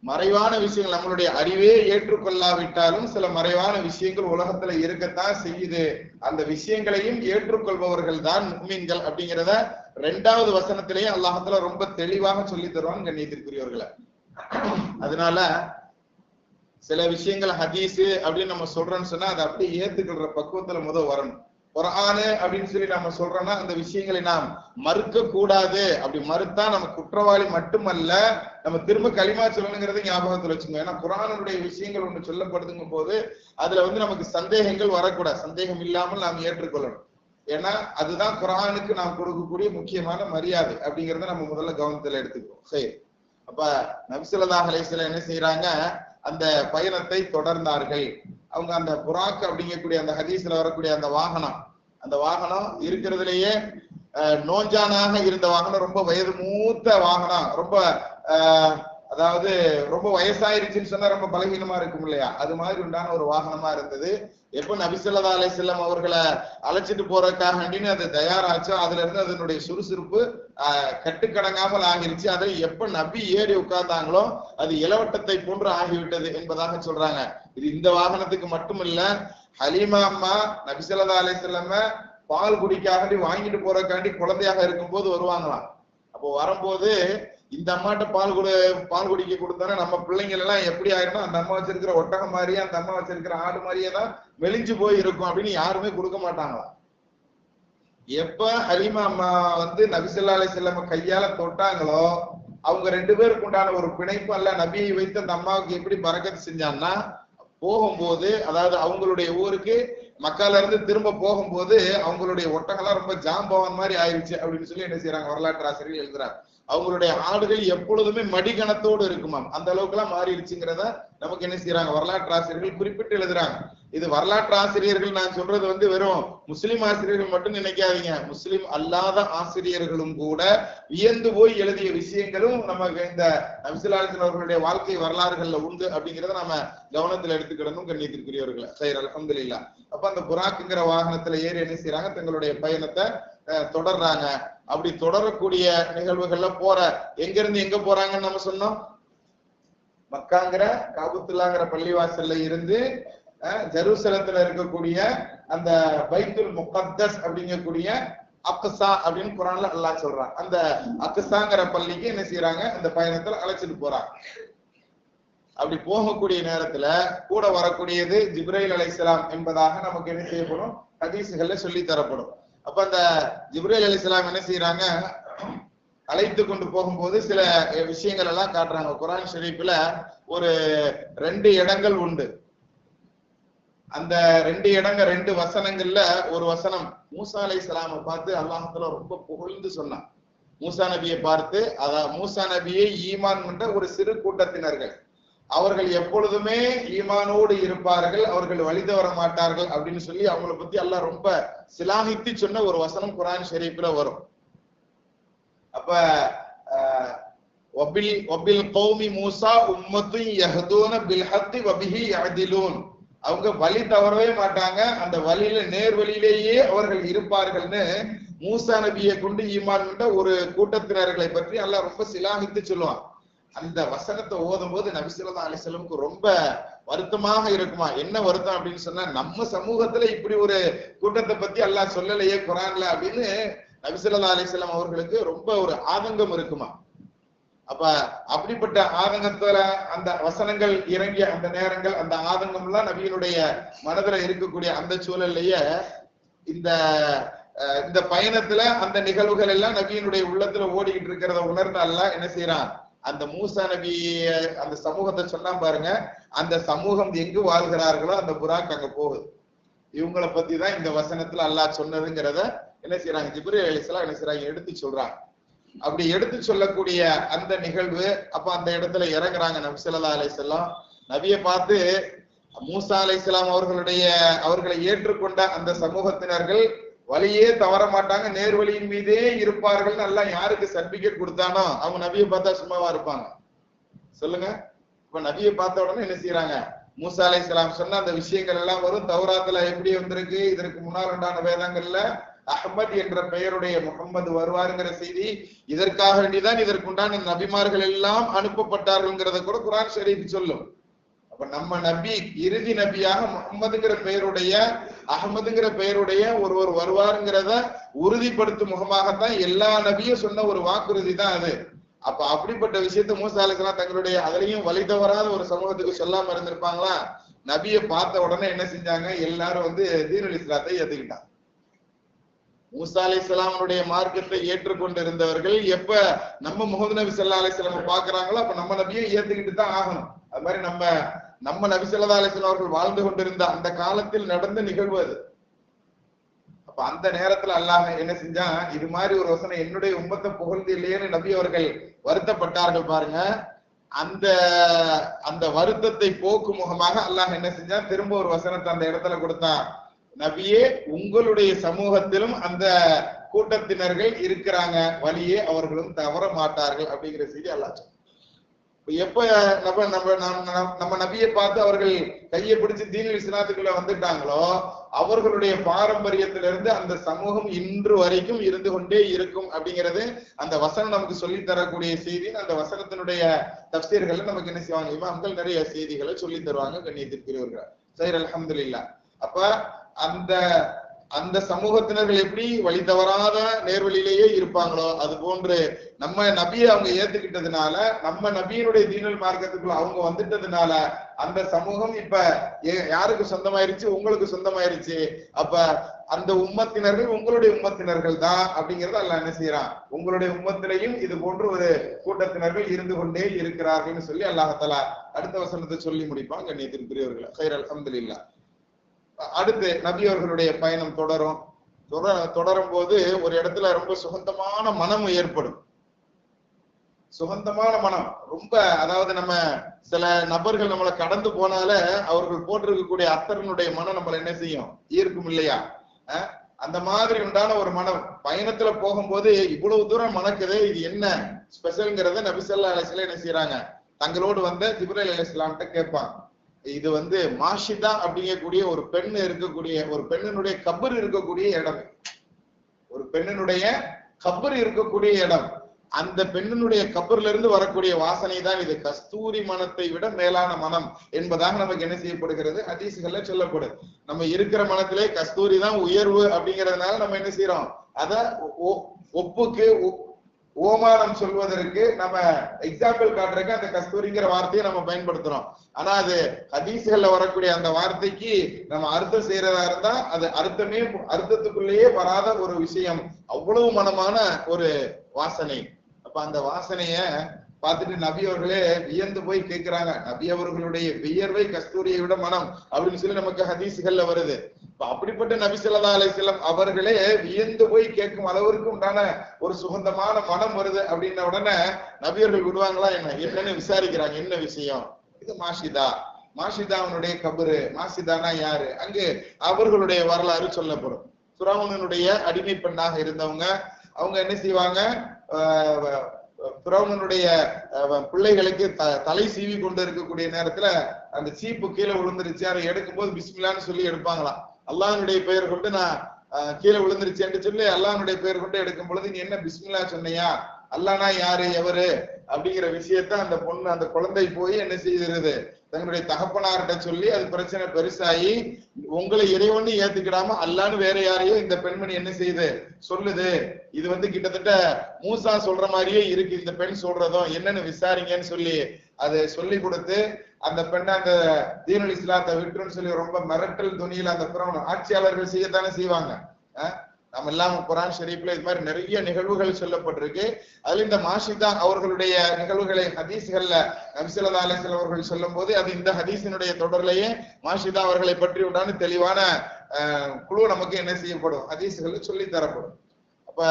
மறைவான விஷயங்கள் நம்மளுடைய அறிவே ஏற்றுக்கொள்ளாவிட்டாலும் சில மறைவான விஷயங்கள் உலகத்துல இருக்கத்தான் செய்யுது. அந்த விஷயங்களையும் ஏற்றுக்கொள்பவர்கள் தான் முஃமின்கள் அப்படிங்கிறத 2வது வசனத்திலேயே அல்லாஹ்தால ரொம்ப தெளிவாக சொல்லி தருவான் கண்ணியத்திற்குரியவர்களை. அதனால சில விஷயங்கள் ஹதீஸ் அப்படின்னு நம்ம சொல்றோம்னு சொன்னா அதை அப்படியே ஏத்துக்கிற பக்குவத்துல வரணும். குர்ஆன் அப்படின்னு சொல்லி நம்ம சொல்றோம்னா அந்த விஷயங்களை நாம் மறுக்க கூடாது. அப்படி மறுத்தா நம்ம குற்றவாளி மட்டுமல்ல, நம்ம திரும்ப களிமா சொல்லணுங்கிறத ஞாபகத்துல வச்சுக்கோங்க. ஏன்னா குர்ஆனுடைய விஷயங்கள் ஒண்ணு சொல்லப்படுதுங்க போது அதுல நமக்கு சந்தேகங்கள் வரக்கூடாது. சந்தேகம் இல்லாமல் நாம் ஏற்றுக்கொள்ளணும். ஏன்னா அதுதான் குர்ஆனுக்கு நாம் கொடுக்கக்கூடிய முக்கியமான மரியாதை அப்படிங்கறத நம்ம முதல்ல கவனத்துல எடுத்துக்கிறோம். சரி, அப்ப நபி ஸல்லல்லாஹு அலைஹி வஸல்லம் என்ன செய்யறாங்க, அந்த பயணத்தை தொடர்ந்தார்கள். அவங்க அந்த புராக் அப்படிங்கக்கூடிய அந்த ஹதீஸ்ல வரக்கூடிய அந்த வாகனம் இருக்கிறதுலயே நோஞ்சானாக இருந்த வாகனம், ரொம்ப வயது மூத்த வாகனம், ரொம்ப அதாவது ரொம்ப வயசாயிருச்சுன்னு சொன்னா ரொம்ப பலகீனமா இருக்கும் இல்லையா, அது மாதிரி உண்டான ஒரு வாகனமா இருந்தது. எப்ப நபி ஸல்லல்லாஹு அலைஹி வஸல்லம் அவர்களை அழைச்சிட்டு போறதுக்காக அது தயாராச்சோ அதுல இருந்து அதனுடைய சுறுசுறுப்பு கட்டுக்கடங்காமல் ஆகிருச்சு. அதை எப்ப நபி ஏறி உட்கார்ந்தாங்களோ அது இளவட்டத்தை போன்று ஆகிவிட்டது என்பதாக சொல்றாங்க. இது இந்த வாகனத்துக்கு மட்டுமில்ல, ஹலீமா அம்மா நபி ஸல்லல்லாஹு அலைஹி வஸல்லம் பால் குடிக்காண்டி வாங்கிட்டு போறதுக்காண்டி குழந்தையாக இருக்கும் போது வருவாங்களாம். அப்போ வரும்போது இந்த அம்மாட்ட பால் குடிக்க கொடுத்தானே நம்ம பிள்ளைங்கள் எல்லாம் எப்படி ஆயிரும், அந்த அம்மா வச்சிருக்கிற ஒட்டகம் மாதிரியே அந்த அம்மா வச்சிருக்கிற ஆடு மாதிரியே தான் மெலிஞ்சு போய் இருக்கும் அப்படின்னு யாருமே கொடுக்க மாட்டாங்களா. எப்ப ஹலீமா அம்மா நபி ஸல்லல்லாஹு அலைஹி வஸல்லம் கையால தொட்டாங்களோ அவங்க 2 பேருக்கு உண்டான ஒரு பிணைப்பு அல்ல நபியை வைத்து அந்த அம்மாவுக்கு எப்படி பரக்கத்து செஞ்சான்னா, போகும்போது அதாவது அவங்களுடைய ஊருக்கு மக்கால இருந்து திரும்ப போகும்போது அவங்களுடைய ஒட்டகம்லாம் ரொம்ப ஜாம்பவான் மாதிரி ஆயிடுச்சு அப்படின்னு சொல்லி என்ன செய்யறாங்க, வரலாற்று ஆசிரியர்கள் எழுதுறாங்க. அவங்களுடைய ஆடுகள் எப்பொழுதுமே மடிகணத்தோடு இருக்குமாம், அந்த அளவுக்கு எல்லாம் மாறிடுச்சுங்கிறத நமக்கு என்ன செய்யறாங்க வரலாற்று ஆசிரியர்கள் குறிப்பிட்டு எழுதுறாங்க. இது வரலாற்று ஆசிரியர்கள் நான் சொல்றது வந்து வெறும் முஸ்லிம் ஆசிரியர்கள் மட்டும் நினைக்காதீங்க, முஸ்லிம் அல்லாத ஆசிரியர்களும் கூட வியந்து போய் எழுதிய விஷயங்களும் நமக்கு இந்த நபிசுல்லாஹு அவர்களுடைய வாழ்க்கை வரலாறுகள்ல உண்டு அப்படிங்கிறத நாம கவனத்துல எடுத்துக்கிடணும். கண்ணியத்திற்குரியவர்களை சரி, அல்ஹம்துலில்லாஹ். அப்ப அந்த புராக்குங்கிற வாகனத்துல ஏறி என்ன செய்யறாங்க, தங்களுடைய பயணத்தை தொடர்றாங்க. அப்படி தொடரக்கூடிய நிகழ்வுகள்ல போற எங்க இருந்து எங்க போறாங்கன்னு நம்ம சொன்னோம், மக்காங்கிற காபத்துல்லாங்கிற பள்ளிவாசல்ல இருந்து ஜெருசலத்துல இருக்கக்கூடிய அந்த பைத்துல் முகத்தஸ் அப்படிங்கக்கூடிய அக்ஸா அப்படின்னு குர்ஆன்ல அல்லாஹ் சொல்றான். அந்த அக்ஸாங்கிற பள்ளிக்கு என்ன செய்யறாங்க, அந்த பயணத்துல அழைச்சிட்டு போறாங்க. அப்படி போகக்கூடிய நேரத்துல கூட வரக்கூடியது ஜிப்ரைல் அலைஹிஸ்ஸலாம் என்பதாக நமக்கு என்ன செய்யப்படும், ஹதீஸ்கள்ல சொல்லி தரப்படும். அப்ப அந்த ஜிப்ரைல் அலைஹிஸ்ஸலாம் என்ன செய்யறாங்க, அழைத்து கொண்டு போகும்போது சில விஷயங்கள் எல்லாம் காட்டுறாங்க. குர்ஆன் ஷரீஃப்ல ஒரு 2 இடங்கள் உண்டு. அந்த 2 இடங்கள் 2 வசனங்கள்ல ஒரு வசனம் மூசா அலைஹிஸ்ஸலாமை பார்த்து அல்லாஹ் தஆலா ரொம்ப புகழ்ந்து சொன்னான். மூசா நபியை பார்த்து, அதாவது மூசா நபியை ஈமான் கொண்ட ஒரு சிறு கூட்டத்தினர்கள், அவர்கள் எப்பொழுதுமே ஈமானோடு இருப்பார்கள், அவர்கள் வழி தவற மாட்டார்கள் அப்படின்னு சொல்லி அவங்களை பத்தி அல்லாஹ் ரொம்ப சிலாகித்து சொன்ன ஒரு வசனம் குர்ஆன் ஷரீஃப்ல வரும். அப்ப வபில் கௌமி மூசா உம்மத்துன் யஹ்தூன பில் ஹக்கி வபிஹி யஅதிலூன், அவங்க வழி தவறவே மாட்டாங்க, அந்த வழியில நேர் வழியிலேயே அவர்கள் இருப்பார்கள்னு மூசா நபியை கொண்டு ஈமான் கொண்ட ஒரு கூட்டத்தினர்களை பற்றி அல்லாஹ் ரொம்ப சிலாகித்து சொல்லுவான். அந்த வசனத்தை ஓதும் போது நபி ஸல்லல்லாஹு அலைஹி வஸல்லம் ரொம்ப வருத்தமாக இருக்குமா. என்ன வருத்தம் அப்படின்னு சொன்னா, நம்ம சமூகத்துல இப்படி ஒரு கூட்டத்தை பத்தி அல்லாஹ் சொல்லலையே குர்ஆன்ல அப்படின்னு நபி ஸல்லல்லாஹு அலைஹி வஸல்லம் அவர்களுக்கு ரொம்ப ஒரு ஆதங்கம் இருக்குமா. அப்ப அப்படிப்பட்ட ஆதங்கத்துல அந்த வசனங்கள் இறங்கிய அந்த நேரங்கள், அந்த ஆதங்கம் எல்லாம் நபியினுடைய மனதுல இருக்கக்கூடிய அந்த சூழல்லையே இந்த இந்த பயணத்துல அந்த நிகழ்வுகள் எல்லாம் நபியினுடைய உள்ளத்துல ஓடிக்கிட்டு இருக்கிறத உணர்ந்து அல்லாஹ் என்ன செய்யறான், அந்த மூசா நபி அந்த சமூகத்தை சொன்னா பாருங்க, அந்த சமூகம் எங்கு வாழ்கிறார்களோ அந்த புராக் அங்க போகுது. இவங்களை பத்தி தான் இந்த வசனத்துல அல்லாஹ் சொன்னதுங்கிறத என்ன செய்யறாங்க, ஜிப்ரீல் அலைஹிஸ்ஸலாம் என்ன செய்யறாங்க, எடுத்து சொல்றாங்க. அப்படி எடுத்து சொல்லக்கூடிய அந்த நிகழ்வு, அப்ப அந்த இடத்துல இறங்குறாங்க நபி ஸல்லல்லாஹு அலைஹி வஸல்லம். நபியை பார்த்து மூசா அலைஹிஸ்ஸலாம் அவர்களை ஏற்றுக்கொண்ட அந்த சமூகத்தினர்கள் வழியே தவற மாட்டாங்க, நேர் வழியின் மீதே இருப்பார்கள் அல்லாஹ் யாருக்கு சர்டிபிகேட் கொடுத்தானோ அவங்க நபியை பார்த்தா சும்மாவா இருப்பாங்க சொல்லுங்க. இப்ப நபியை பார்த்த உடனே என்ன செய்யறாங்க, மூசா அலைஹிஸ்ஸலாம் சொன்ன அந்த விஷயங்கள் எல்லாம் வரும். தௌராத்துல எப்படி வந்திருக்கு, இதற்கு முன்னால் உண்டான வேதங்கள்ல அஹ்மத் என்ற பெயருடைய முகம்மது வருவாருங்கிற செய்தி, இதற்காக வேண்டிதான் இதற்குண்டான நபிமார்கள் எல்லாம் அனுப்பப்பட்டார்கள்ங்கிறத கூட குர்ஆன் ஷரீஃப் சொல்லும். அப்ப நம்ம நபி இறுதி நபியாக முகம்மதுங்கிற பெயருடைய அஹ்மதுங்கிற பெயருடைய ஒருவர் வருவாருங்கிறத உறுதிப்படுத்தும் முகமாகத்தான் எல்லா நபியும் சொன்ன ஒரு வாக்குறுதி தான் அது. அப்ப அப்படிப்பட்ட விஷயத்த மூசா அலைஹிஸ்ஸலாம் தங்களுடைய அதிலையும் வழி தவறாத ஒரு சமூகத்துக்கு சொல்லாம இருந்திருப்பாங்களா. நபியை பார்த்த உடனே என்ன செஞ்சாங்க, எல்லாரும் வந்து தீனுல் இஸ்லாத்தை ஏத்துக்கிட்டாங்க. மூசா அலைஹிஸ்ஸலாமுடைய மார்க்கத்தை ஏற்றுக்கொண்டு இருந்தவர்கள் எப்ப நம்ம முஹம்மது நபி ஸல்லல்லாஹு அலைஹி வஸல்லம் பாக்குறாங்களோ அப்ப நம்ம நபியை ஏத்துக்கிட்டு தான் ஆகணும். அது மாதிரி நம்ம நபி ஸல்லல்லாஹு அலைஹி வஸல்லம் அவர்கள் வாழ்ந்து கொண்டிருந்த அந்த காலத்தில் நடந்த நிகழ்வு அது. அப்ப அந்த நேரத்துல அல்லாஹ் என்ன செஞ்சா, இது மாதிரி ஒரு வசனம் என்னுடைய உம்மத்தை புகழ்ந்து இல்லையேன்னு நபி அவர்கள் வருத்தப்பட்டார்கள் பாருங்க. அந்த அந்த வருத்தத்தை போக்கும் முகமாக அல்லாஹ் என்ன செஞ்சா, திரும்ப ஒரு வசனத்தை அந்த இடத்துல கொடுத்தான். நபியே, உங்களுடைய சமூகத்திலும் அந்த கூட்டத்தினர்கள் இருக்கிறாங்க, வழியே அவர்களும் தவற மாட்டார்கள் அப்படிங்கிற செய்தி அல்லாஹ். எப்ப நம்ம நபியை பார்த்து அவர்கள் கையை பிடிச்சு தீனுல் இஸ்லாத்துக்குள்ள வந்துட்டாங்களோ அவர்களுடைய பாரம்பரியத்திலிருந்து அந்த சமூகம் இன்று வரைக்கும் இருந்து கொண்டே இருக்கும் அப்படிங்கிறது அந்த வசனம் நமக்கு சொல்லி தரக்கூடிய செய்தி. அந்த வசனத்தினுடைய தஃப்சீர்கள்ல நமக்கு என்ன செய்வாங்க, இமாம்கள் நிறைய செய்திகளை சொல்லி தருவாங்க. கண்ணியத்திற்குரியவர்கள் சரி, அல்ஹம்துலில்லாஹ். அப்ப அந்த சமூகத்தினர்கள் எப்படி வழி தவறாத நேர்வழியிலேயே இருப்பாங்களோ அது போன்று நம்ம நபியை அவங்க ஏத்துக்கிட்டதுனால, நம்ம நபியினுடைய தீனுல் மார்க்கத்துக்குள்ள அவங்க வந்துட்டதுனால அந்த சமூகம் இப்ப யாருக்கு சொந்தமாயிருச்சு, உங்களுக்கு சொந்தமாயிருச்சு. அப்ப அந்த உம்மத்தினர்கள் உங்களுடைய உம்மத்தினர்கள் தான் அப்படிங்கறத அல்லாஹ் என்ன செய்யறான், உங்களுடைய உம்மத்திலையும் இது போன்று ஒரு கூட்டத்தினர்கள் இருந்து கொண்டே இருக்கிறார்கள் சொல்லி அல்லாஹ் தஆலா அடுத்த வசனத்தை சொல்லி முடிப்பான். கண்ணியத்திற்குரியவர்களே ஹைர், அல்ஹம்துலில்லாஹ். அடுத்து நபி அவர்களுடைய பயணம் தொடரும் போது ஒரு இடத்துல ரொம்ப சுகந்தமான மனம் ஏற்படும். சுகந்தமான மனம். ரொம்ப, அதாவது நம்ம சில நபர்கள் நம்மளை கடந்து போனால அவர்கள் போட்டிருக்கக்கூடிய அத்தரனுடைய மனம் நம்மள என்ன செய்யும், ஈர்க்கும் இல்லையா? அந்த மாதிரி உண்டான ஒரு மனம். பயணத்துல போகும்போது இவ்வளவு தூரம் மணக்குது, இது என்ன ஸ்பெஷல்ங்கிறத நபி ஸல்லல்லாஹு அலைஹி வஸல்லம் என்ன செய்யறாங்க, தங்களோடு வந்த ஜிப்ரீல் அலைஹிஸ்ஸலாம்ட்ட கேட்பாங்க. இது மாஷிதா அப்படிங்கக்கூடிய ஒரு பெண் இருக்கக்கூடிய, ஒரு பெண்ணினுடைய கபர் இருக்கக்கூடிய இடம், ஒரு பெண்ணினுடைய கபர் இருக்கக்கூடிய இடம். அந்த பெண்ணினுடைய கபர்ல இருந்து வரக்கூடிய வாசனை தான் இது. கஸ்தூரி மனத்தை விட மேலான மனம் என்பதாக நமக்கு என்ன செய்யப்படுகிறது, ஹதீஸ்கள்ல சொல்லப்படுது. நம்ம இருக்கிற மனத்திலே கஸ்தூரி தான் உயர்வு அப்படிங்கறதுனால நம்ம என்ன செய்யறோம், அத ஒப்புக்கு ஓமானம் சொல்வதற்கு நம்ம எக்ஸாம்பிள் காட்டுறதுக்கு அந்த கஸ்தூரிங்கிற வார்த்தையை நம்ம பயன்படுத்துறோம். ஆனா அது ஹதீஸ்கள்ல வரக்கூடிய அந்த வார்த்தைக்கு நம்ம அர்த்தம் செய்யறதா இருந்தா அது அர்த்தத்துக்குள்ளேயே வராத ஒரு விஷயம். அவ்வளவு மனமான ஒரு வாசனை. அப்ப அந்த வாசனைய பார்த்துட்டு நபி அவர்களே வியந்து போய் கேட்கிறாங்க. நபி அவர்களுடைய வியர்வை கஸ்தூரியை விட மனம் அப்படின்னு சொல்லி நமக்கு ஹதீஸ்கள்ல வருது. அப்படிப்பட்ட நபி ஸல்லல்லாஹு அலைஹி வஸல்லம் அவர்களே வியந்து போய் கேட்கும் அளவிற்கு உண்டான ஒரு சுகந்தமான மனம் வருது அப்படின்ன உடனே நபியர்கள் விடுவாங்களா என்னன்னு விசாரிக்கிறாங்க. என்ன விஷயம்? இது மாஷிதா, மாஷிதாவுடைய கபரு. மாஷிதானா யாரு? அங்கு அவர்களுடைய வரலாறு சொல்லப்படும். ஃபிரௌனுடைய அடிமை பெண்ணாக இருந்தவங்க. அவங்க என்ன செய்வாங்க, ஃபிரௌனுடைய பிள்ளைகளுக்கு தலை சீவி கொண்டு இருக்கக்கூடிய நேரத்துல அந்த சீப்பு கீழே விழுந்துருச்சு. அதை எடுக்கும் போது பிஸ்மில்லான்னு சொல்லி எடுப்பாங்களாம். அல்லாஹ்வுடைய பெயர் கொண்டு நான் கீழே விழுந்துருச்சேன்னு சொல்லி அல்லாஹ்வுடைய பெயர் கொண்டு எடுக்கும் பொழுது நீ என்ன பிஸ்மில்லா சொன்னையா, அல்லாஹ்னா யாரு எவரு அப்படிங்கிற விஷயத்த அந்த பொண்ணு, அந்த குழந்தை போய் என்ன செய்கிறது, தங்களுடைய தகப்பனார்கிட்ட சொல்லி அது பிரச்சனை பெருசாகி உங்களை இறைவன்னு ஏத்துக்கிடாம அல்லான்னு வேற யாரையோ இந்த பெண்மணி என்ன செய்யுது சொல்லுது. இது கிட்டத்தட்ட மூசா சொல்ற மாதிரியே இருக்கு இந்த பெண் சொல்றதும், என்னன்னு விசாரிங்கன்னு சொல்லி அதை சொல்லி கொடுத்து அந்த பெண்ணை அந்த தீனுல் இஸ்லாத்தை விட்டுருன்னு சொல்லி ரொம்ப மிரட்டல் துணியில அந்த ஆட்சியாளர்கள் செய்யத்தானே செய்வாங்க. நம்ம எல்லாம் குர்ஆன் ஷரீஃப்ல இது மாதிரி நிறைய நிகழ்வுகள் சொல்லப்பட்டிருக்கு. அதுல இந்த மாஷிதா அவர்களுடைய நிகழ்வுகளை ஹதீஸ்கள்ல நபி ஸல்லல்லாஹு அலைஹி வஸல்லம் அவர்கள் சொல்லும் போது அது இந்த ஹதீஸினுடைய தொடர்லயே மாஷிதா அவர்களை பற்றி உண்டான தெளிவான குழு நமக்கு என்ன செய்யப்படும், ஹதீஸ்கள்ல சொல்லி தரப்படும். அப்ப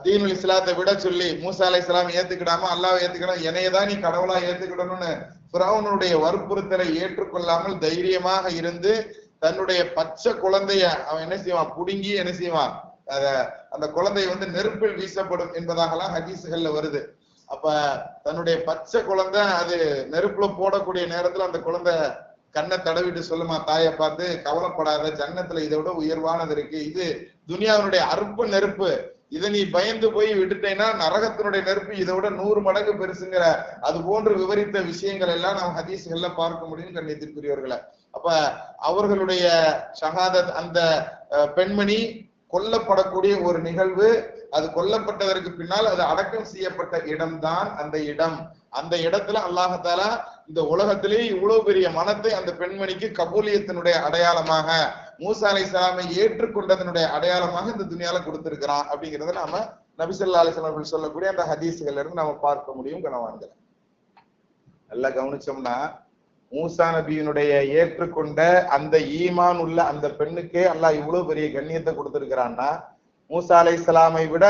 தீனுல் இஸ்லாத்தை விட சொல்லி மூசா அலைஹிஸ்ஸலாம் ஏத்துக்கிடாம அல்லாஹ் ஏத்துக்கிடாம என்னையதான் நீ கடவுளா ஏத்துக்கிடணும்னு ஃபிரௌனுடைய வற்புறுத்தலை ஏற்றுக்கொள்ளாமல் தைரியமாக இருந்து தன்னுடைய பச்சை குழந்தைய அவன் என்ன செய்வான், புடுங்கி என்ன செய்வான், அந்த குழந்தை நெருப்பில் வீசப்படும் என்பதாகலாம் ஹதீஸ்கள்ல வருது. அப்ப தன்னுடைய பச்சை குழந்தை அது நெருப்புல போடக்கூடிய நேரத்துல அந்த குழந்தை கண்ணை தடவிட்டு சொல்லுமா, தாயை பார்த்து கவலைப்படாத, ஜன்னத்துல இதை விட உயர்வானது இருக்கு, இது துனியாவினுடைய அற்ப நெருப்பு, இதை நீ பயந்து போய் விட்டுட்டேன்னா நரகத்தினுடைய நெருப்பு இதை விட 100 மடங்கு பெருசுங்கிற அது போன்று விவரித்த விஷயங்கள் எல்லாம் நாம் ஹதீஸ்கள்ல பார்க்க முடியும் கண்ணியத்திற்குரியவர்களை. அப்ப அவர்களுடைய ஷஹாதத், அந்த பெண்மணி கொல்லப்படக்கூடிய ஒரு நிகழ்வு, அது கொல்லப்பட்டதற்கு பின்னால் அது அடக்கம் செய்யப்பட்ட இடம்தான் அந்த இடம். அந்த இடத்துல அல்லாஹ் தஆலா இந்த உலகத்திலேயே இவ்வளவு பெரிய மனத்தை அந்த பெண்மணிக்கு கபூலியத்தினுடைய அடையாளமாக, மூசா அலைஹிஸ்ஸலாமை ஏற்றுக்கொண்டதனுடைய அடையாளமாக இந்த துனியால கொடுத்திருக்கிறான் அப்படிங்கறத நாம நபி ஸல்லல்லாஹு அலைஹி வஸல்லம் அவர்கள் சொல்லக்கூடிய அந்த ஹதீஸ்கள்ல இருந்து நாம பார்க்க முடியும். கனவான்கள் நல்லா கவனிச்சோம்னா, மூசா நபியினுடைய ஏற்றுக்கொண்ட அந்த ஈமான் உள்ள அந்த பெண்ணுக்கே அல்லாஹ் இவ்வளவு பெரிய கண்ணியத்தை கொடுத்திருக்கிறான்னா, மூசா அலைஹிஸ்ஸலாமை விட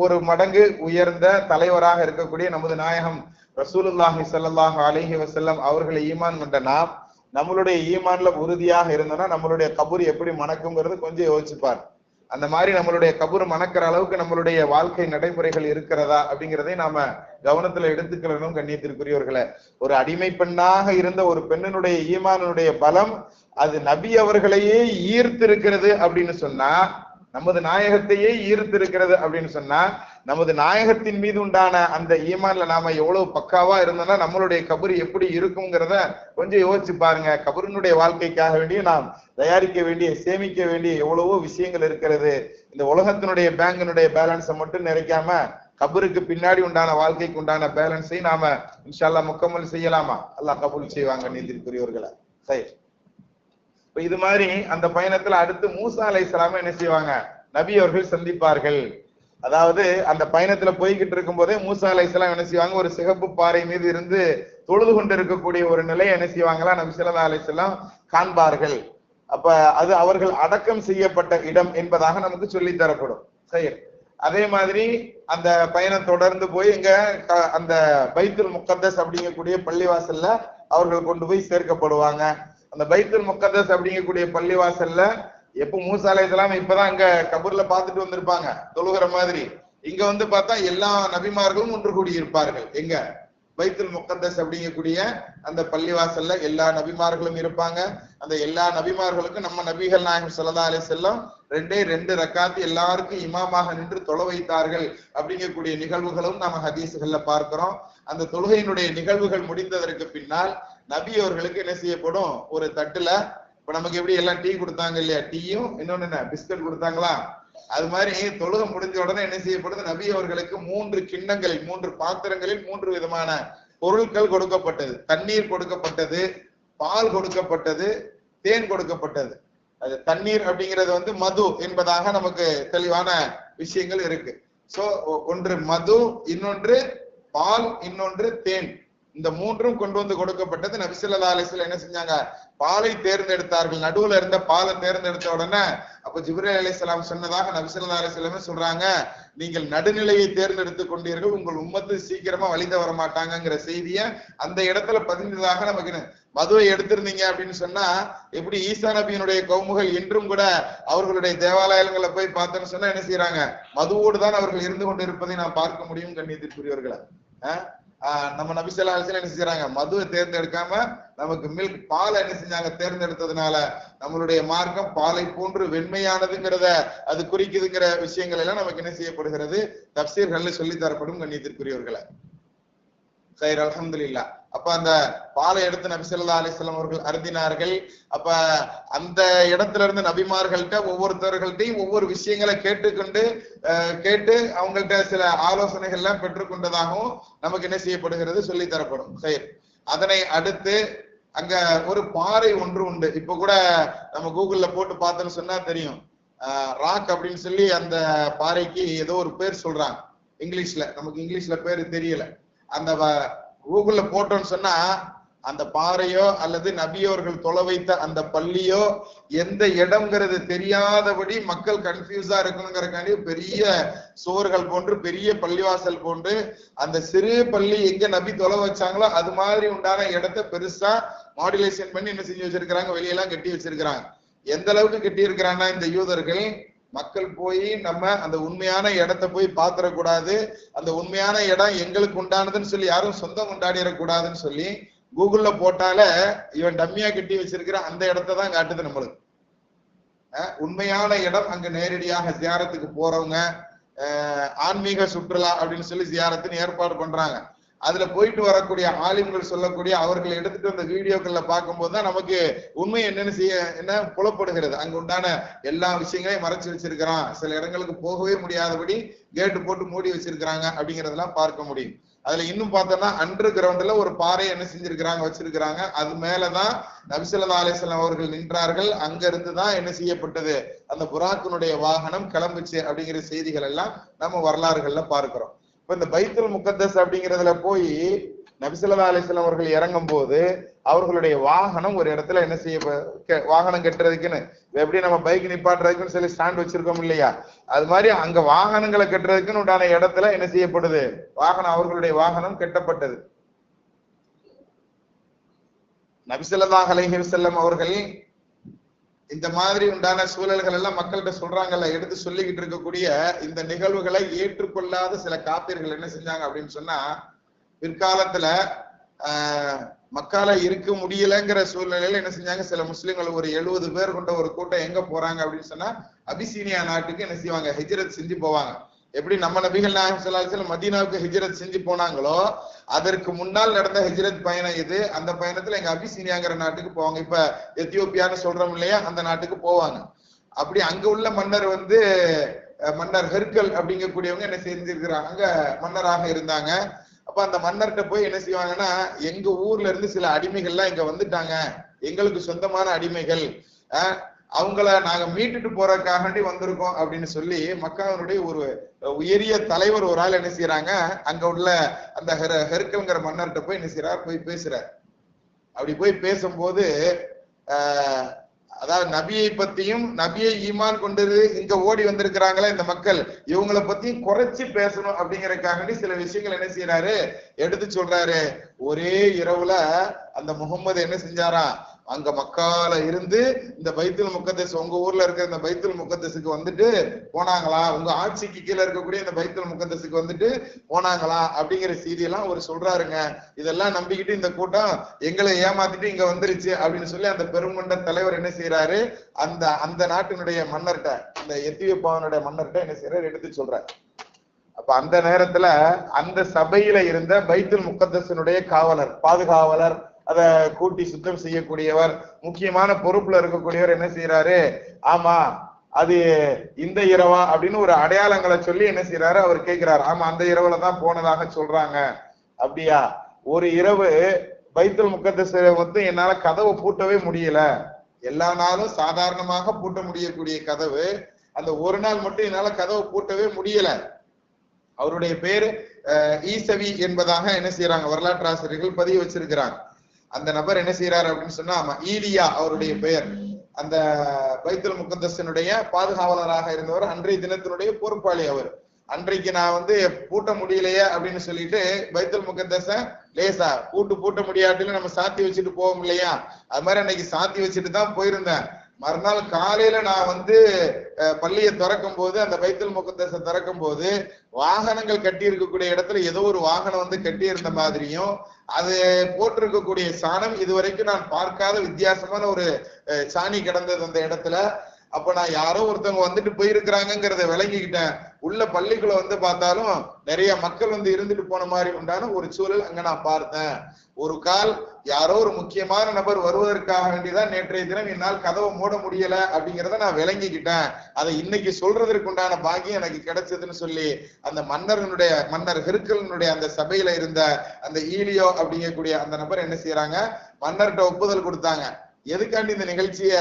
ஒரு மடங்கு உயர்ந்த தலைவராக இருக்கக்கூடிய நமது நாயகம் ரசூலுல்லாஹி ஸல்லல்லாஹு அலைஹி வஸல்லம் அவர்களை ஈமான் கொண்ட நாம் நம்மளுடைய ஈமான்ல உறுதியாக இருந்தோம்னா நம்மளுடைய கபூர் எப்படி மணக்குங்கிறது கொஞ்சம் யோசிச்சுப்பார். அந்த மாதிரி நம்மளுடைய கபூர் மணக்கிற அளவுக்கு நம்மளுடைய வாழ்க்கை நடைமுறைகள் இருக்கிறதா அப்படிங்கிறதை நாம கவனத்துல எடுத்துக்கிறதும் கண்ணியத்திற்குரியவர்களே. ஒரு அடிமை பெண்ணாக இருந்த ஒரு பெண்ணினுடைய ஈமானுடைய பலம் அது நபி அவர்களையே ஈர்த்திருக்கிறது அப்படின்னு சொன்னா, நமது நாயகத்தையே ஈர்த்திருக்கிறது அப்படின்னு சொன்னா, நமது நாயகத்தின் மீது உண்டான அந்த ஈமான்ல நாம எவ்வளவு பக்காவா இருந்தோம்னா நம்மளுடைய கபர் எப்படி இருக்குங்கிறத கொஞ்சம் யோசிச்சு பாருங்க. கபரினுடைய வாழ்க்கைக்காக வேண்டிய நாம் தயாரிக்க வேண்டிய, சேமிக்க வேண்டிய எவ்வளவோ விஷயங்கள் இருக்கிறது. இந்த உலகத்தினுடைய பேங்கினுடைய பேலன்ஸை மட்டும் நிறைக்காம கபருக்கு பின்னாடி உண்டான வாழ்க்கைக்கு உண்டான பேலன்ஸை நாம இன்ஷா அல்லாஹ் முக்கம்மல் செய்யலாமா? அல்லாஹ் கபூல் செய்வாங்க நீதிக்குரியவர்களை. சரி, இப்ப இது மாதிரி அந்த பயணத்துல அடுத்து மூசா அலைஹிஸ்ஸலாம் என்ன செய்வாங்க, நபி அவர்கள் சந்திப்பார்கள். அதாவது அந்த பயணத்துல போய்கிட்டு இருக்கும் போதே மூசா அலைஹிஸ்ஸலாம் என்ன செய்வாங்க, ஒரு சிகப்பு பாறை மீது இருந்து தொழுது கொண்டு இருக்கக்கூடிய ஒரு நிலையை என்ன செய்வாங்களா, நபி ஸல்லல்லாஹு அலைஹி வஸல்லம் காண்பார்கள். அப்ப அது அவர்கள் அடக்கம் செய்யப்பட்ட இடம் என்பதாக நமக்கு சொல்லி தரப்படும். சரி, அதே மாதிரி அந்த பயணம் தொடர்ந்து போய் இங்க அந்த பைத்துல் முக்கத்தஸ் அப்படிங்கக்கூடிய பள்ளிவாசல்ல அவர்கள் கொண்டு போய் சேர்க்கப்படுவாங்க. அந்த பைத்துல் முக்கத்தஸ் அப்படிங்கக்கூடிய பள்ளிவாசல்ல எப்ப மூசா அலைஹிஸ்ஸலாம் இப்பதான் அங்க கபூர்ல பாத்துட்டு வந்திருப்பாங்க தொழுகிற மாதிரி, இங்க வந்து பார்த்தா எல்லா நபிமார்களும் ஒன்று கூடி இருப்பார்கள். எங்க பைத்துல் முக்கத்தஸ் அப்படிங்கக்கூடிய அந்த பள்ளிவாசல்ல எல்லா நபிமார்களும் இருப்பாங்க. அந்த எல்லா நபிமார்களுக்கும் நம்ம நபிகள் நாயகம் ஸல்லல்லாஹு அலைஹி வஸல்லம் 2 ரக்காத் எல்லாருக்கும் இமாமாக நின்று தொழ வைத்தார்கள் அப்படிங்கக்கூடிய நிகழ்வுகளும் நம்ம ஹதீஸ்கள்ல பார்க்கிறோம். அந்த தொழுகையினுடைய நிகழ்வுகள் முடிந்ததற்கு பின்னால் நபி அவர்களுக்கு என்ன செய்யப்படும், ஒரு தட்டுல இப்ப நமக்கு எப்படி எல்லாம் டீ கொடுத்தாங்க இல்லையா, டீயும் இன்னொன்னு என்ன பிஸ்கட் கொடுத்தாங்களா, அது மாதிரி தொழுகை முடிஞ்ச உடனே என்ன செய்யப்படுது, நபி அவர்களுக்கு 3 கிண்ணங்களில் 3 பாத்திரங்களில் 3 விதமான பொருட்கள் கொடுக்கப்பட்டது. தண்ணீர் கொடுக்கப்பட்டது, பால் கொடுக்கப்பட்டது, தேன் கொடுக்கப்பட்டது. அது தண்ணீர் அப்படிங்கிறது வந்து மது என்பதாக நமக்கு தெளிவான விஷயங்கள் இருக்கு. சோ ஒன்று மது, இன்னொன்று பால், இன்னொன்று தேன். இந்த 3ம் கொண்டு வந்து கொடுக்கப்பட்டது. நபி ஸல்லல்லாஹு அலைஹி வஸல்லம் என்ன செஞ்சாங்க, பாலை தேர்ந்தெடுத்தார்கள். நடுவுல இருந்த பாலை தேர்ந்தெடுத்த உடனே அப்ப ஜிப்ரீல் அலைஹிஸ்ஸலாம் சொன்னதாக நபி ஸல்லல்லாஹு அலைஹி வஸல்லம் சொல்றாங்க, நீங்கள் நடுநிலையை தேர்ந்தெடுத்து கொண்டீர்கள், உங்கள் உம்மத்து சீக்கிரமா வழித வர மாட்டாங்கிற செய்திய அந்த இடத்துல பதிந்ததாக நமக்கு. மதுவை எடுத்திருந்தீங்க அப்படின்னு சொன்னா எப்படி ஈசா நபியினுடைய கவுமுகள் இன்றும் கூட அவர்களுடைய தேவாலயங்களை போய் பார்த்தோன்னு சொன்னா என்ன செய்யறாங்க, மதுவோடு தான் அவர்கள் இருந்து கொண்டு இருப்பதை நாம் பார்க்க முடியும். கண்ணியத்திற்குரியவர்களை நம்ம நபி ஸல்லல்லாஹு அலைஹி வஸல்லம் என்ன செஞ்சாங்க, மதுவை தேர்ந்தெடுக்காம நமக்கு மில்க் பால் என்ன செஞ்சாங்க தேர்ந்தெடுத்ததுனால நம்மளுடைய மார்க்கம் பாலை போன்று வெண்மையானதுங்கிறத அது குறிக்குதுங்கிற விஷயங்கள் எல்லாம் நமக்கு என்ன செய்யப்படுகிறது, தப்சீர்கள்ல சொல்லி தரப்படும். கண்ணியத்திற்குரியவர்களை சைர் அல்ஹம்துலில்லாஹ். அப்ப அந்த பாலை எடுத்து நபி ஸல்லல்லாஹு அலைஹி வஸல்லம் அவர்கள் அருந்தினார்கள். அப்ப அந்த இடத்துல இருந்து நபிமார்கள்ட்ட ஒவ்வொருத்தர்கள்ட்டையும் ஒவ்வொரு விஷயங்களை கேட்டு அவங்கள்ட்ட சில ஆலோசனைகள் எல்லாம் பெற்றுக்கொண்டதாகவும் நமக்கு என்ன செய்யப்படுகிறது, சொல்லி தரப்படும். சரி, அதனை அடுத்து அங்க ஒரு பாறை ஒன்று உண்டு. இப்ப கூட நம்ம கூகுள்ல போட்டு பார்த்தோன்னு சொன்னா தெரியும், ராக் அப்படின்னு சொல்லி அந்த பாறைக்கு ஏதோ ஒரு பேர் சொல்றாங்க இங்கிலீஷ்ல, நமக்கு இங்கிலீஷ்ல பேரு தெரியல. அந்த கூகுள்ல போட்டோன்னு சொன்னா அந்த பாறையோ அல்லது நபியோர்கள் தொலை வைத்த அந்த பள்ளியோ எந்த இடம்ங்கிறது தெரியாதபடி மக்கள் கன்ஃபியூஸா இருக்கணுங்கிறக்காண்டி பெரிய சுவர்கள் போன்று பெரிய பள்ளிவாசல் போன்று அந்த சிறு பள்ளி எங்க நபி தொலை வச்சாங்களோ அது மாதிரி உண்டான இடத்தை பெருசா மாடுலேஷன் பண்ணி என்ன செஞ்சு வச்சிருக்கிறாங்க, வெளியெல்லாம் கட்டி வச்சிருக்கிறாங்க. எந்த அளவுக்கு கட்டி இருக்கிறாங்கன்னா இந்த யூதர்கள் மக்கள் போய் நம்ம அந்த உண்மையான இடத்தை போய் பாத்திரக்கூடாது, அந்த உண்மையான இடம் எங்களுக்கு உண்டானதுன்னு சொல்லி யாரும் சொந்தம் கொண்டாடிடக்கூடாதுன்னு சொல்லி கூகுள்ல போட்டால இவன் டம்மியா கட்டி வச்சிருக்கிற அந்த இடத்தை தான் காட்டுது நம்மளுக்கு. உண்மையான இடம் அங்க நேரடியாக ஜியாரத்துக்கு போறவங்க ஆன்மீக சுற்றுலா அப்படின்னு சொல்லி ஜியாரத்துன்னு ஏற்பாடு பண்றாங்க. அதுல போயிட்டு வரக்கூடிய ஆலிம்கள் சொல்லக்கூடிய அவர்களை எடுத்துட்டு வந்த வீடியோக்கள்ல பார்க்கும்போது தான் நமக்கு உண்மை என்ன புலப்படுகிறது. அங்க உண்டான எல்லா விஷயங்களையும் மறைச்சு வச்சிருக்கிறான், சில இடங்களுக்கு போகவே முடியாதபடி கேட்டு போட்டு மூடி வச்சிருக்கிறாங்க அப்படிங்கறதெல்லாம் பார்க்க முடியும். அதுல இன்னும் பார்த்தோம்னா அண்டர் கிரவுண்ட்ல ஒரு பாறை என்ன செஞ்சிருக்கிறாங்க, வச்சிருக்கிறாங்க. அது மேலதான் நபி ஸல்லல்லாஹு அலைஹி வஸல்லம் அவர்கள் நின்றார்கள். அங்க இருந்துதான் என்ன செய்யப்பட்டது, அந்த புராக்கினுடைய வாகனம் கிளம்புச்சு அப்படிங்கிற செய்திகள் எல்லாம் நம்ம வரலாறுகள்ல பார்க்கிறோம். இப்ப இந்த பைத்துல் முகத்தஸ் அப்படிங்கிறதுல போய் நபி ஸல்லல்லாஹு அலைஹி வஸல்லம் அவர்கள் இறங்கும் போது அவர்களுடைய வாகனம் ஒரு இடத்துல என்ன செய்ய, வாகனம் கட்டுறதுக்குன்னு எப்படி நம்ம பைக் நிப்பாட்டுறதுக்குன்னு சொல்லி ஸ்டாண்ட் வச்சிருக்கோம் இல்லையா, அது மாதிரி அங்க வாகனங்களை கட்டுறதுக்குன்னு உண்டான இடத்துல என்ன செய்யப்படுது, வாகனம் அவர்களுடைய வாகனம் கட்டப்பட்டது. நபி ஸல்லல்லாஹு அலைஹி வஸல்லம் அவர்கள் இந்த மாதிரி உண்டான சூழல்கள் எல்லாம் மக்கள்கிட்ட சொல்றாங்கல்ல, எடுத்து சொல்லிக்கிட்டு இருக்கக்கூடிய இந்த நிகழ்வுகளை ஏற்றுக்கொள்ளாத சில காப்பீர்கள் என்ன செஞ்சாங்க அப்படின்னு சொன்னா, பிற்காலத்துல மக்கால இருக்க முடியலங்கிற சூழ்நிலையில என்ன செஞ்சாங்க, சில முஸ்லிம்கள் ஒரு 70 பேர் கொண்ட ஒரு கூட்டம் எங்க போறாங்க அப்படின்னு சொன்னா அபிசீனியா நாட்டுக்கு என்ன செய்வாங்க, ஹிஜ்ரத் செஞ்சு போவாங்க. எப்படி நம்ம நபிகள் நாயகம் ஸல்லல்லாஹு அலைஹி வஸல்லம் மதீனாவுக்கு ஹிஜ்ரத் செஞ்சு போனாங்களோ அதற்கு முன்னால் நடந்த ஹிஜ்ரத் பயணம் இது. அந்த பயணத்துல எங்க அபிசீனியாங்கிற நாட்டுக்கு போவாங்க. இப்ப எத்தியோப்பியான்னு சொல்றோம் இல்லையா, அந்த நாட்டுக்கு போவாங்க. அப்படி அங்க உள்ள மன்னர் வந்து மன்னர் ஹெர்கல் அப்படிங்கக்கூடியவங்க என்ன செஞ்சிருக்கிறாங்க, அங்க மன்னராக இருந்தாங்க. அப்ப அந்த மன்னர்கிட்ட போய் என்ன செய்வாங்கன்னா, எங்க ஊர்ல இருந்து சில அடிமைகள்லாம் இங்க வந்துட்டாங்க, எங்களுக்கு சொந்தமான அடிமைகள், அவங்கள நாங்க மீட்டுட்டு போறதுக்காண்டி வந்திருக்கோம் அப்படின்னு சொல்லி மக்காவினுடைய ஒரு உயரிய தலைவர் ஒரு ஆள் என்ன செய்யறாங்க, அங்க உள்ள அந்த ஹெர்கல்ங்கிற மன்னர்கிட்ட போய் என்ன செய்யறார், போய் பேசுறார். அப்படி போய் பேசும்போது அதாவது நபியை பத்தியும், நபியை ஈமான் கொண்டு இங்க ஓடி வந்திருக்கிறாங்களே இந்த மக்கள், இவங்களை பத்தியும் குறைச்சு பேசணும் அப்படிங்கறதுக்காக சில விஷயங்கள் என்ன செய்யறாரு, எடுத்து சொல்றாரு. ஒரே இரவுல அந்த முகம்மது என்ன செஞ்சாரா, அங்க மக்கால இருந்து இந்த பைத்துல் முகத்தஸ், உங்க ஊர்ல இருக்கிற இந்த பைத்துல் முகத்தஸுக்கு வந்துட்டு போனாங்களா, உங்க ஆட்சிக்கு கீழே இருக்கக்கூடிய இந்த பைத்துல் முகத்தஸுக்கு வந்துட்டு போனாங்களா அப்படிங்கிற செய்தியெல்லாம் அவர் சொல்றாருங்க. இதெல்லாம் நம்பிக்கிட்டு இந்த கூட்டம் எங்களை ஏமாத்திட்டு இங்க வந்துருச்சு அப்படின்னு சொல்லி அந்த பெருமண்ட தலைவர் என்ன செய்யறாரு, அந்த அந்த நாட்டினுடைய மன்னர்கிட்ட, அந்த எத்தியோப்பியாவுடைய மன்னர்கிட்ட என்ன செய்யறாரு, எடுத்து சொல்றாரு. அப்ப அந்த நேரத்துல அந்த சபையில இருந்த பைத்துல் முகத்தஸினுடைய காவலர், பாதுகாவலர், அதை கூட்டி சுத்தம் செய்யக்கூடியவர், முக்கியமான பொறுப்புல இருக்கக்கூடியவர் என்ன செய்யறாரு, ஆமா அது இந்த இரவா அப்படின்னு ஒரு அடையாளங்களை சொல்லி என்ன செய்யறாரு, அவர் கேட்கிறாரு. ஆமா அந்த இரவுல தான் போனதாக சொல்றாங்க. அப்படியா, ஒரு இரவு பைத்துல் முகத்தஸ் வந்து என்னால கதவை பூட்டவே முடியல, எல்லா நாளும் சாதாரணமாக பூட்ட முடியக்கூடிய கதவு, அந்த ஒரு நாள் மட்டும் என்னால கதவை பூட்டவே முடியல. அவருடைய பேரு ஈசவி என்பதாக என்ன செய்யறாங்க வரலாற்று ஆசிரியர்கள் பதிவு வச்சிருக்கிறாங்க. அந்த நபர் என்ன செய்யறாரு அப்படின்னு சொன்னா, ஈலியா அவருடைய பெயர். அந்த பைத்துல் முகத்தஸினுடைய பாதுகாவலராக இருந்தவர், அன்றைய தினத்தினுடைய பொறுப்பாளி அவர். அன்றைக்கு நான் வந்து பூட்ட முடியலையே அப்படின்னு சொல்லிட்டு பைத்துல் முகத்தஸ லேசா பூட்ட முடியாட்டில நம்ம சாத்தி வச்சுட்டு போவோம் இல்லையா, அது மாதிரி அன்னைக்கு சாத்தி வச்சுட்டு தான் போயிருந்தேன். மறுநாள் காலையில நான் வந்து பள்ளியை திறக்கும் போது, அந்த பைத்துல் முகத்தஸை திறக்கும் போது வாகனங்கள் கட்டி இருக்கக்கூடிய இடத்துல ஏதோ ஒரு வாகனம் வந்து கட்டி இருந்த மாதிரியும், அது போட்டிருக்கக்கூடிய சாணம் இதுவரைக்கும் நான் பார்க்காத வித்தியாசமான ஒரு சாணி கிடந்தது அந்த இடத்துல. அப்ப நான் யாரோ ஒருத்தவங்க வந்துட்டு போயிருக்கிறாங்கிறத விளங்கிக்கிட்டேன். உள்ள பள்ளிக்குள்ள வந்து பார்த்தாலும் நிறைய மக்கள் வந்து இருந்துட்டு போன மாதிரி உண்டான ஒரு சூழல் அங்க நான் பார்த்தேன். ஒரு கால் யாரோ ஒரு முக்கியமான நபர் வருவதற்காக வேண்டிதான் நேற்றைய தினம் என்னால் கதவை மூட முடியல அப்படிங்கிறத நான் விளங்கிக்கிட்டேன். அதை இன்னைக்கு சொல்றதற்கு உண்டான பாக்கியம் எனக்கு கிடைச்சதுன்னு சொல்லி அந்த மன்னர் ஹெர்குலினுடைய அந்த சபையில இருந்த அந்த ஈலியோ அப்படிங்கக்கூடிய அந்த நபர் என்ன செய்யறாங்க, மன்னர்கிட்ட ஒப்புதல் கொடுத்தாங்க. எதுக்காண்டி இந்த நிகழ்ச்சிய,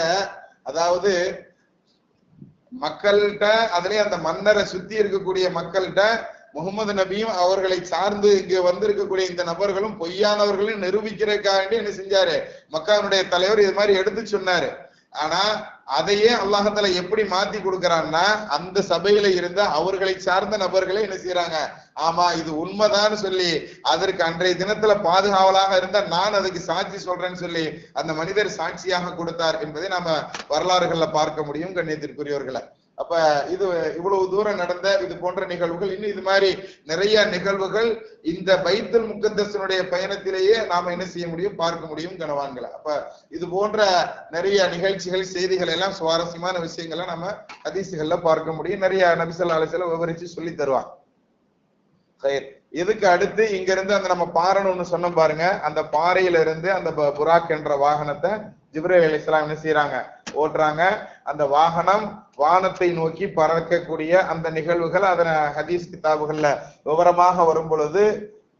அதாவது மக்கள்கிட்ட, அதுலயே அந்த மன்னரை சுத்தி இருக்கக்கூடிய மக்கள்கிட்ட முகமது நபியும் அவர்களை சார்ந்து இங்க வந்திருக்கக்கூடிய இந்த நபர்களும் பொய்யானவர்களும் நிரூபிக்கிறதுக்காக என்ன செஞ்சாரு, மக்காவுடைய தலைவர் இது மாதிரி எடுத்து சொன்னாரு. ஆனா அதையே அல்லாஹ்தாலா எப்படி மாத்தி கொடுக்கறான்னா, அந்த சபையில இருந்த அவர்களை சார்ந்த நபர்களை என்ன செய்யறாங்க, ஆமா இது உண்மைதான்னு சொல்லி அதற்கு அன்றைய தினத்துல பாதுகாவலாக இருந்தா நான் அதுக்கு சாட்சி சொல்றேன்னு சொல்லி அந்த மனிதர் சாட்சியாக கொடுத்தார் என்பதை நாம வரலாறுகள்ல பார்க்க முடியும் கண்ணியத்திற்குரியவர்களை. அப்ப இது இவ்வளவு தூரம் நடந்த இது போன்ற நிகழ்வுகள், இன்னும் இது மாதிரி நிறைய நிகழ்வுகள் இந்த பைத்துல் முகத்தஸினுடைய பயணத்திலேயே நாம என்ன செய்ய முடியும், பார்க்க முடியும் கனவான்களை. அப்ப இது போன்ற நிறைய நிகழ்ச்சிகள், செய்திகள் எல்லாம் சுவாரஸ்யமான விஷயங்களை நம்ம ஹதீஸ்கள்ல பார்க்க முடியும். நிறைய நபி ஸல்லல்லாஹு அலைஹி வஸல்லம் விவரிச்சு சொல்லி தருவாங்க. இதுக்கு அடுத்து இங்க இருந்து அந்த நம்ம பாறைன்னு சொன்னோம் பாருங்க, அந்த பாறையில இருந்து அந்த புராக் என்ற வாகனத்தை ஜிப்ரீல் அலைஹிஸ்ஸலாம் என்ன செய்யறாங்க, ஓட்டுறாங்க. அந்த வாகனம் வானத்தை நோக்கி பறக்கக்கூடிய அந்த நிகழ்வுகள் அதன ஹதீஸ் கிதாபுகள்ல விவரமாக வரும் பொழுது,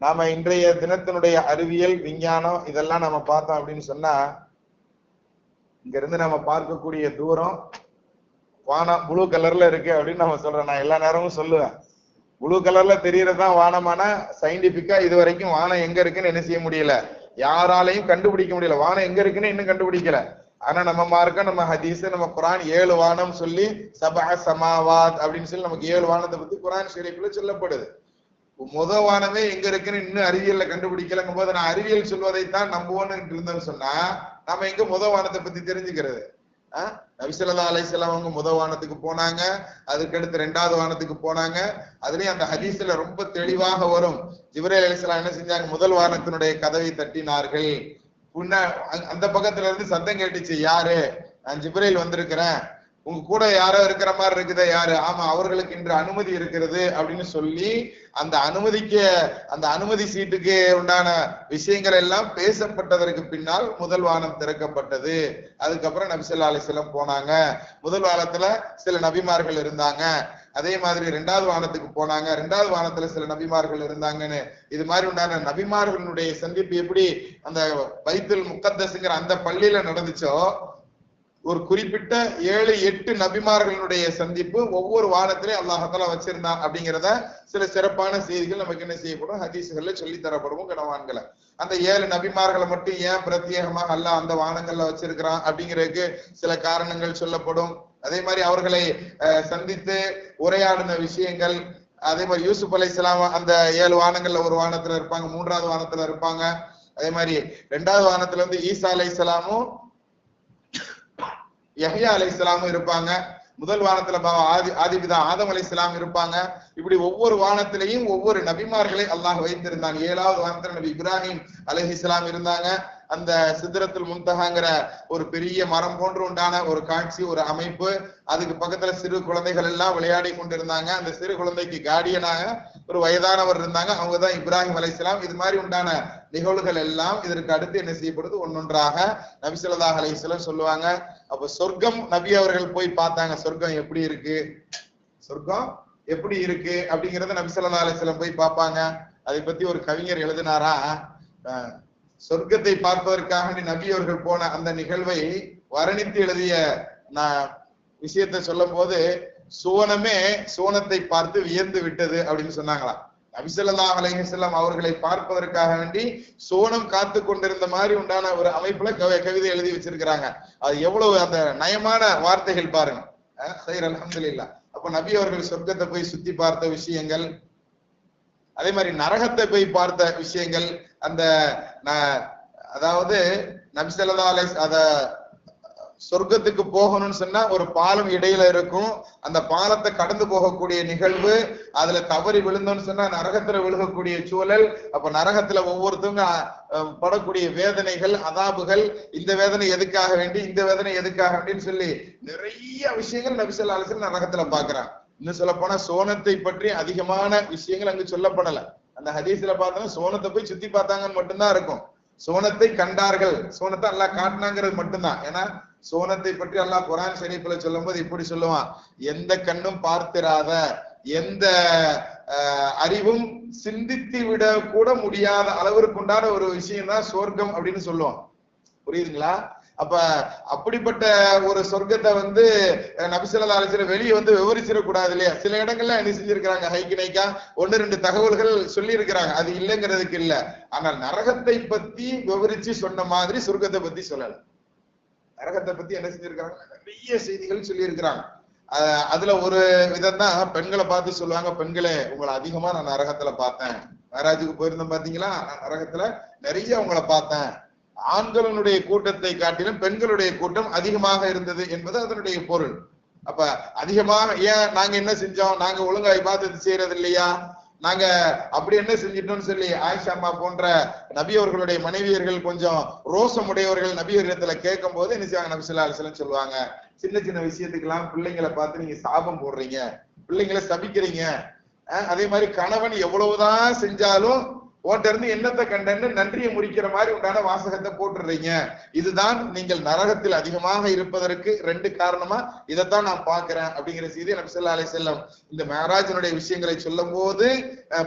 நாம இன்றைய தினத்தினுடைய அறிவியல் விஞ்ஞானம் இதெல்லாம் நம்ம பார்த்தோம் அப்படின்னு சொன்னா, இங்க இருந்து நம்ம பார்க்கக்கூடிய தூரம் வானம் ப்ளூ கலர்ல இருக்கு அப்படின்னு நம்ம சொல்றோம். நான் எல்லா நேரமும் சொல்லுவேன், ப்ளூ கலர்ல தெரியறதுதான் வானமான சயின்டிபிக்கா இது வரைக்கும் வானம் எங்க இருக்குன்னு என்ன செய்ய முடியல, யாராலையும் கண்டுபிடிக்க முடியல. வானம் எங்க இருக்குன்னு இன்னும் கண்டுபிடிக்கல. ஆனா நம்ம மார்க்க, நம்ம ஹதீஸ், நம்ம குரான் 7 வானம் சொல்லி சபஹ சமாவாத் அப்படின்னு சொல்லி நமக்கு 7 வானத்தை பத்தி குரான் ஷரீஃப்ல சொல்லப்படுது. முதல் வானமே எங்க இருக்குன்னு இன்னும் அறிவியல்ல கண்டுபிடிக்கலங்கும் போது நான் அறிவியல் சொல்வதைத்தான் நம்புவோன்னு இருந்தேன்னு சொன்னா நம்ம எங்க முதல் வானத்தை பத்தி தெரிஞ்சுக்கிறது? நபி ஸல்லல்லாஹு அலைஹி வஸல்லம் அவங்க முதல் வானத்துக்கு போனாங்க, அதுக்கடுத்து 2வது வானத்துக்கு போனாங்க. அதுலயும் அந்த ஹதீஸ்ல ரொம்ப தெளிவாக வரும், ஜிப்ரீல் அலைஹிஸ்ஸலாம் என்ன செஞ்சாங்க, முதல் வானத்தினுடைய கதவை தட்டினார்கள். அந்த பக்கத்துல இருந்து சத்தம் கேட்டுச்சு, யாரு, நான் ஜிப்ரீல் வந்திருக்கிறேன், உங்க கூட யாரோ இருக்கிற மாதிரி இருக்குதா, யாரு, ஆமா அவர்களுக்கு இன்று அனுமதி இருக்கிறது அப்படின்னு சொல்லி அந்த அனுமதி சீட்டுக்கு உண்டான விஷயங்கள் எல்லாம் பேசப்பட்டதற்கு பின்னால் முதல் வானம் திறக்கப்பட்டது. அதுக்கப்புறம் நபி ஸல்லல்லாஹு அலைஹி வஸல்லம் போனாங்க. முதல் வானத்துல சில நபிமார்கள் இருந்தாங்க, அதே மாதிரி 2வது வானத்துக்கு போனாங்க, 2வது வானத்துல சில நபிமார்கள் இருந்தாங்கன்னு இது மாதிரி உண்டான நபிமார்களுடைய சந்திப்பு எப்படி அந்த பைத்துல் முகத்தஸ்ங்கிற அந்த பள்ளியில நடந்துச்சோ, ஒரு குறிப்பிட்ட 7-8 நபிமார்களுடைய சந்திப்பு ஒவ்வொரு வானத்திலே அல்லாஹ் தஆலா வச்சிருந்தான் அப்படிங்கிறத சில சிறப்பான செய்திகள் நமக்கு என்ன செய்யப்படும், ஹதீஸ்கள்ல சொல்லி தரப்படுவோம் கனவான்களை. அந்த 7 நபிமார்களை மட்டும் ஏன் பிரத்யேகமாக அல்லாஹ் அந்த வானங்கள்ல வச்சிருக்கிறான் அப்படிங்கிறதுக்கு சில காரணங்கள் சொல்லப்படும். அதே மாதிரி அவர்களை சந்தித்து உரையாடின விஷயங்கள், அதே மாதிரி யூசுப் அலைஹிஸ்ஸலாம் அந்த 7 வானங்கள்ல ஒரு வானத்துல இருப்பாங்க, 3வது வானத்துல இருப்பாங்க. அதே மாதிரி 2வது வானத்துல வந்து ஈசா அலைஹிஸ்ஸலாமும் யஹ்யா அலைஹிஸ்ஸலாமும் இருப்பாங்க. முதல் வானத்துல ஆதிபிதா ஆதம் அலைஹிஸ்ஸலாம் இருப்பாங்க. இப்படி ஒவ்வொரு வானத்திலையும் ஒவ்வொரு நபிமார்களை அல்லாஹ் வைத்திருந்தாங்க. 7வது வானத்துல நபி இப்ராஹிம் அலைஹிஸ்ஸலாம் இருந்தாங்க. அந்த சித்ரத்துல் முன்தஹாங்கிற ஒரு பெரிய மரம் போன்று உண்டான ஒரு காட்சி, ஒரு அமைப்பு. அதுக்கு பக்கத்துல சிறு குழந்தைகள் எல்லாம் விளையாடி கொண்டிருந்தாங்க. அந்த சிறு குழந்தைக்கு கார்டியனாக ஒரு வயதானவர் இருந்தாங்க, அவங்கதான் இப்ராஹிம் அலைஹிஸ்ஸலாம். இது மாதிரி உண்டான நிகழ்வுகள் எல்லாம் இதற்கு அடுத்து என்ன செய்யப்படுது, ஒன்னொன்றாக நபி ஸல்லல்லாஹு அலைஹி வஸல்லம் சொல்லுவாங்க. அப்ப சொர்க்கம் நபி அவர்கள் போய் பார்த்தாங்க, சொர்க்கம் எப்படி இருக்கு, சொர்க்கம் எப்படி இருக்கு அப்படிங்கறத நபி ஸல்லல்லாஹு அலைஹி வஸல்லம் போய் பார்ப்பாங்க. அதை பத்தி ஒரு கவிஞர் எழுதினாரா, சொர்க்கத்தை பார்ப்பதற்காக நபி அவர்கள் போன அந்த நிகழ்வை வர்ணித்து எழுதிய விஷயத்தை சொல்லும் போது, சோனமே சோனத்தை பார்த்து வியந்து விட்டது அப்படின்னு சொன்னாங்களா. நபி ஸல்லல்லாஹு அலைஹி வஸல்லம் அவர்களை பார்ப்பதற்காக வேண்டி சோனம் காத்து கொண்டிருந்த மாதிரி உண்டான ஒரு அமைப்புல கவிதை எழுதி வச்சிருக்கிறாங்க. அது எவ்வளவு அந்த நயமான வார்த்தைகள் பாருங்க. சைர் அல்ஹம்துலில்லாஹ். அப்ப நபி அவர்கள் சொர்க்கத்தை போய் சுத்தி பார்த்த விஷயங்கள், அதே மாதிரி நரகத்தை போய் பார்த்த விஷயங்கள், அந்த அதாவது நபி ஸல்லல்லாஹு அலைஹி அத சொர்க்கத்துக்கு போகணும்னு சொன்னா ஒரு பாலம் இடையில இருக்கும், அந்த பாலத்தை கடந்து போகக்கூடிய நிகழ்வு, அதுல தவறி விழுந்தோம்னு சொன்னா நரகத்துல விழுகக்கூடிய சூழல். அப்ப நரகத்துல ஒவ்வொருத்தவங்க படக்கூடிய வேதனைகள், அதாபுகள், இந்த வேதனை எதுக்காக வேண்டி, இந்த வேதனை எதுக்காக வேண்டின்னு சொல்லி நிறைய விஷயங்கள் நபி ஸல்லல்லாஹு அலைஹி வஸல்லம் நரகத்துல பாக்குறாங்க. இன்னும் சொல்ல போனா சோனத்தை பற்றி அதிகமான விஷயங்கள் அங்கு சொல்லப்படல. அந்த ஹதீஸ்ல பார்த்தோம்னா சோனத்தை போய் சுத்தி பார்த்தாங்கன்னு மட்டும்தான் இருக்கும். சோனத்தை கண்டார்கள், சோனத்தை அல்லாஹ் காட்டினாங்கிறது மட்டும்தான். ஏன்னா சோனத்தை பற்றி அல்லாஹ் குர்ஆன் ஷரீஃப்ல சொல்லும் போது இப்படி சொல்லுவான், எந்த கண்ணும் பார்த்திராத, எந்த அறிவும் சிந்தித்து விட கூட முடியாத அளவிற்கு உண்டான ஒரு விஷயம் தான் சொர்க்கம் அப்படின்னு சொல்லுவான். புரியுதுங்களா? அப்ப அப்படிப்பட்ட ஒரு சொர்க்கத்தை வந்து நபி ஸல்லல்லாஹு அலைஹி வஸல்லம் வெளியே வந்து விவரிச்சிடக்கூடாது இல்லையா? சில இடங்கள்ல என்ன செஞ்சிருக்கிறாங்க, ஹைக்கினைக்கா 1-2 தகவல்கள் சொல்லி இருக்கிறாங்க, அது இல்லைங்கிறதுக்கு இல்ல. ஆனால் நரகத்தை பத்தி விவரிச்சு சொன்ன மாதிரி சொர்க்கத்தை பத்தி சொல்லல. நரகத்தை பத்தி என்ன செஞ்சிருக்காங்க, நிறைய செய்திகள் சொல்லி இருக்கிறாங்க. அதுல ஒரு விதம் தான் பெண்களை பார்த்து சொல்லுவாங்க, பெண்களே உங்களை அதிகமா நான் நரகத்துல பார்த்தேன். மேராஜுக்கு போயிருந்தேன் பாத்தீங்களா, நான் நரகத்துல நிறைய உங்களை பார்த்தேன். ஆண்களுடைய கூட்டத்தை காட்டிலும் பெண்களுடைய கூட்டம் அதிகமாக இருந்தது என்பது அதனுடைய பொருள். அப்ப அதிகமாக ஏன் நாங்க என்ன செஞ்சோம், நாங்க ஒழுங்கா இபாதத் செய்யறது இல்லையா, நாங்க அப்படி என்ன செஞ்சிட்டோம்னு சொல்லி ஆயிஷா அம்மா போன்ற நபி அவர்களுடைய மனைவியர்கள் கொஞ்சம் ரோசம் உடையவர்கள் நபியரிடத்துல கேட்கும் போது என்ன செய்வாங்க, நபி ஸல்லல்லாஹு அலைஹி வஸல்லம் சொல்லுவாங்க, சின்ன சின்ன விஷயத்துக்கெல்லாம் பிள்ளைங்களை பார்த்து நீங்க சாபம் போடுறீங்க, பிள்ளைங்களை சபிக்கிறீங்க. அதே மாதிரி கணவன் எவ்வளவுதான் செஞ்சாலும் ஓட்ட இருந்து என்னத்தை கண்டன்னு நன்றியை முறிக்கிற மாதிரி உண்டான வாசகத்தை போட்டுறீங்க. இதுதான் நீங்கள் நரகத்தில் அதிகமாக இருப்பதற்கு 2 காரணமா இதைத்தான் நான் பாக்குறேன் அப்படிங்கிற செய்தி நபி ஸல்லல்லாஹு அலைஹி வஸல்லம் இந்த மேராஜினுடைய விஷயங்களை சொல்லும் போது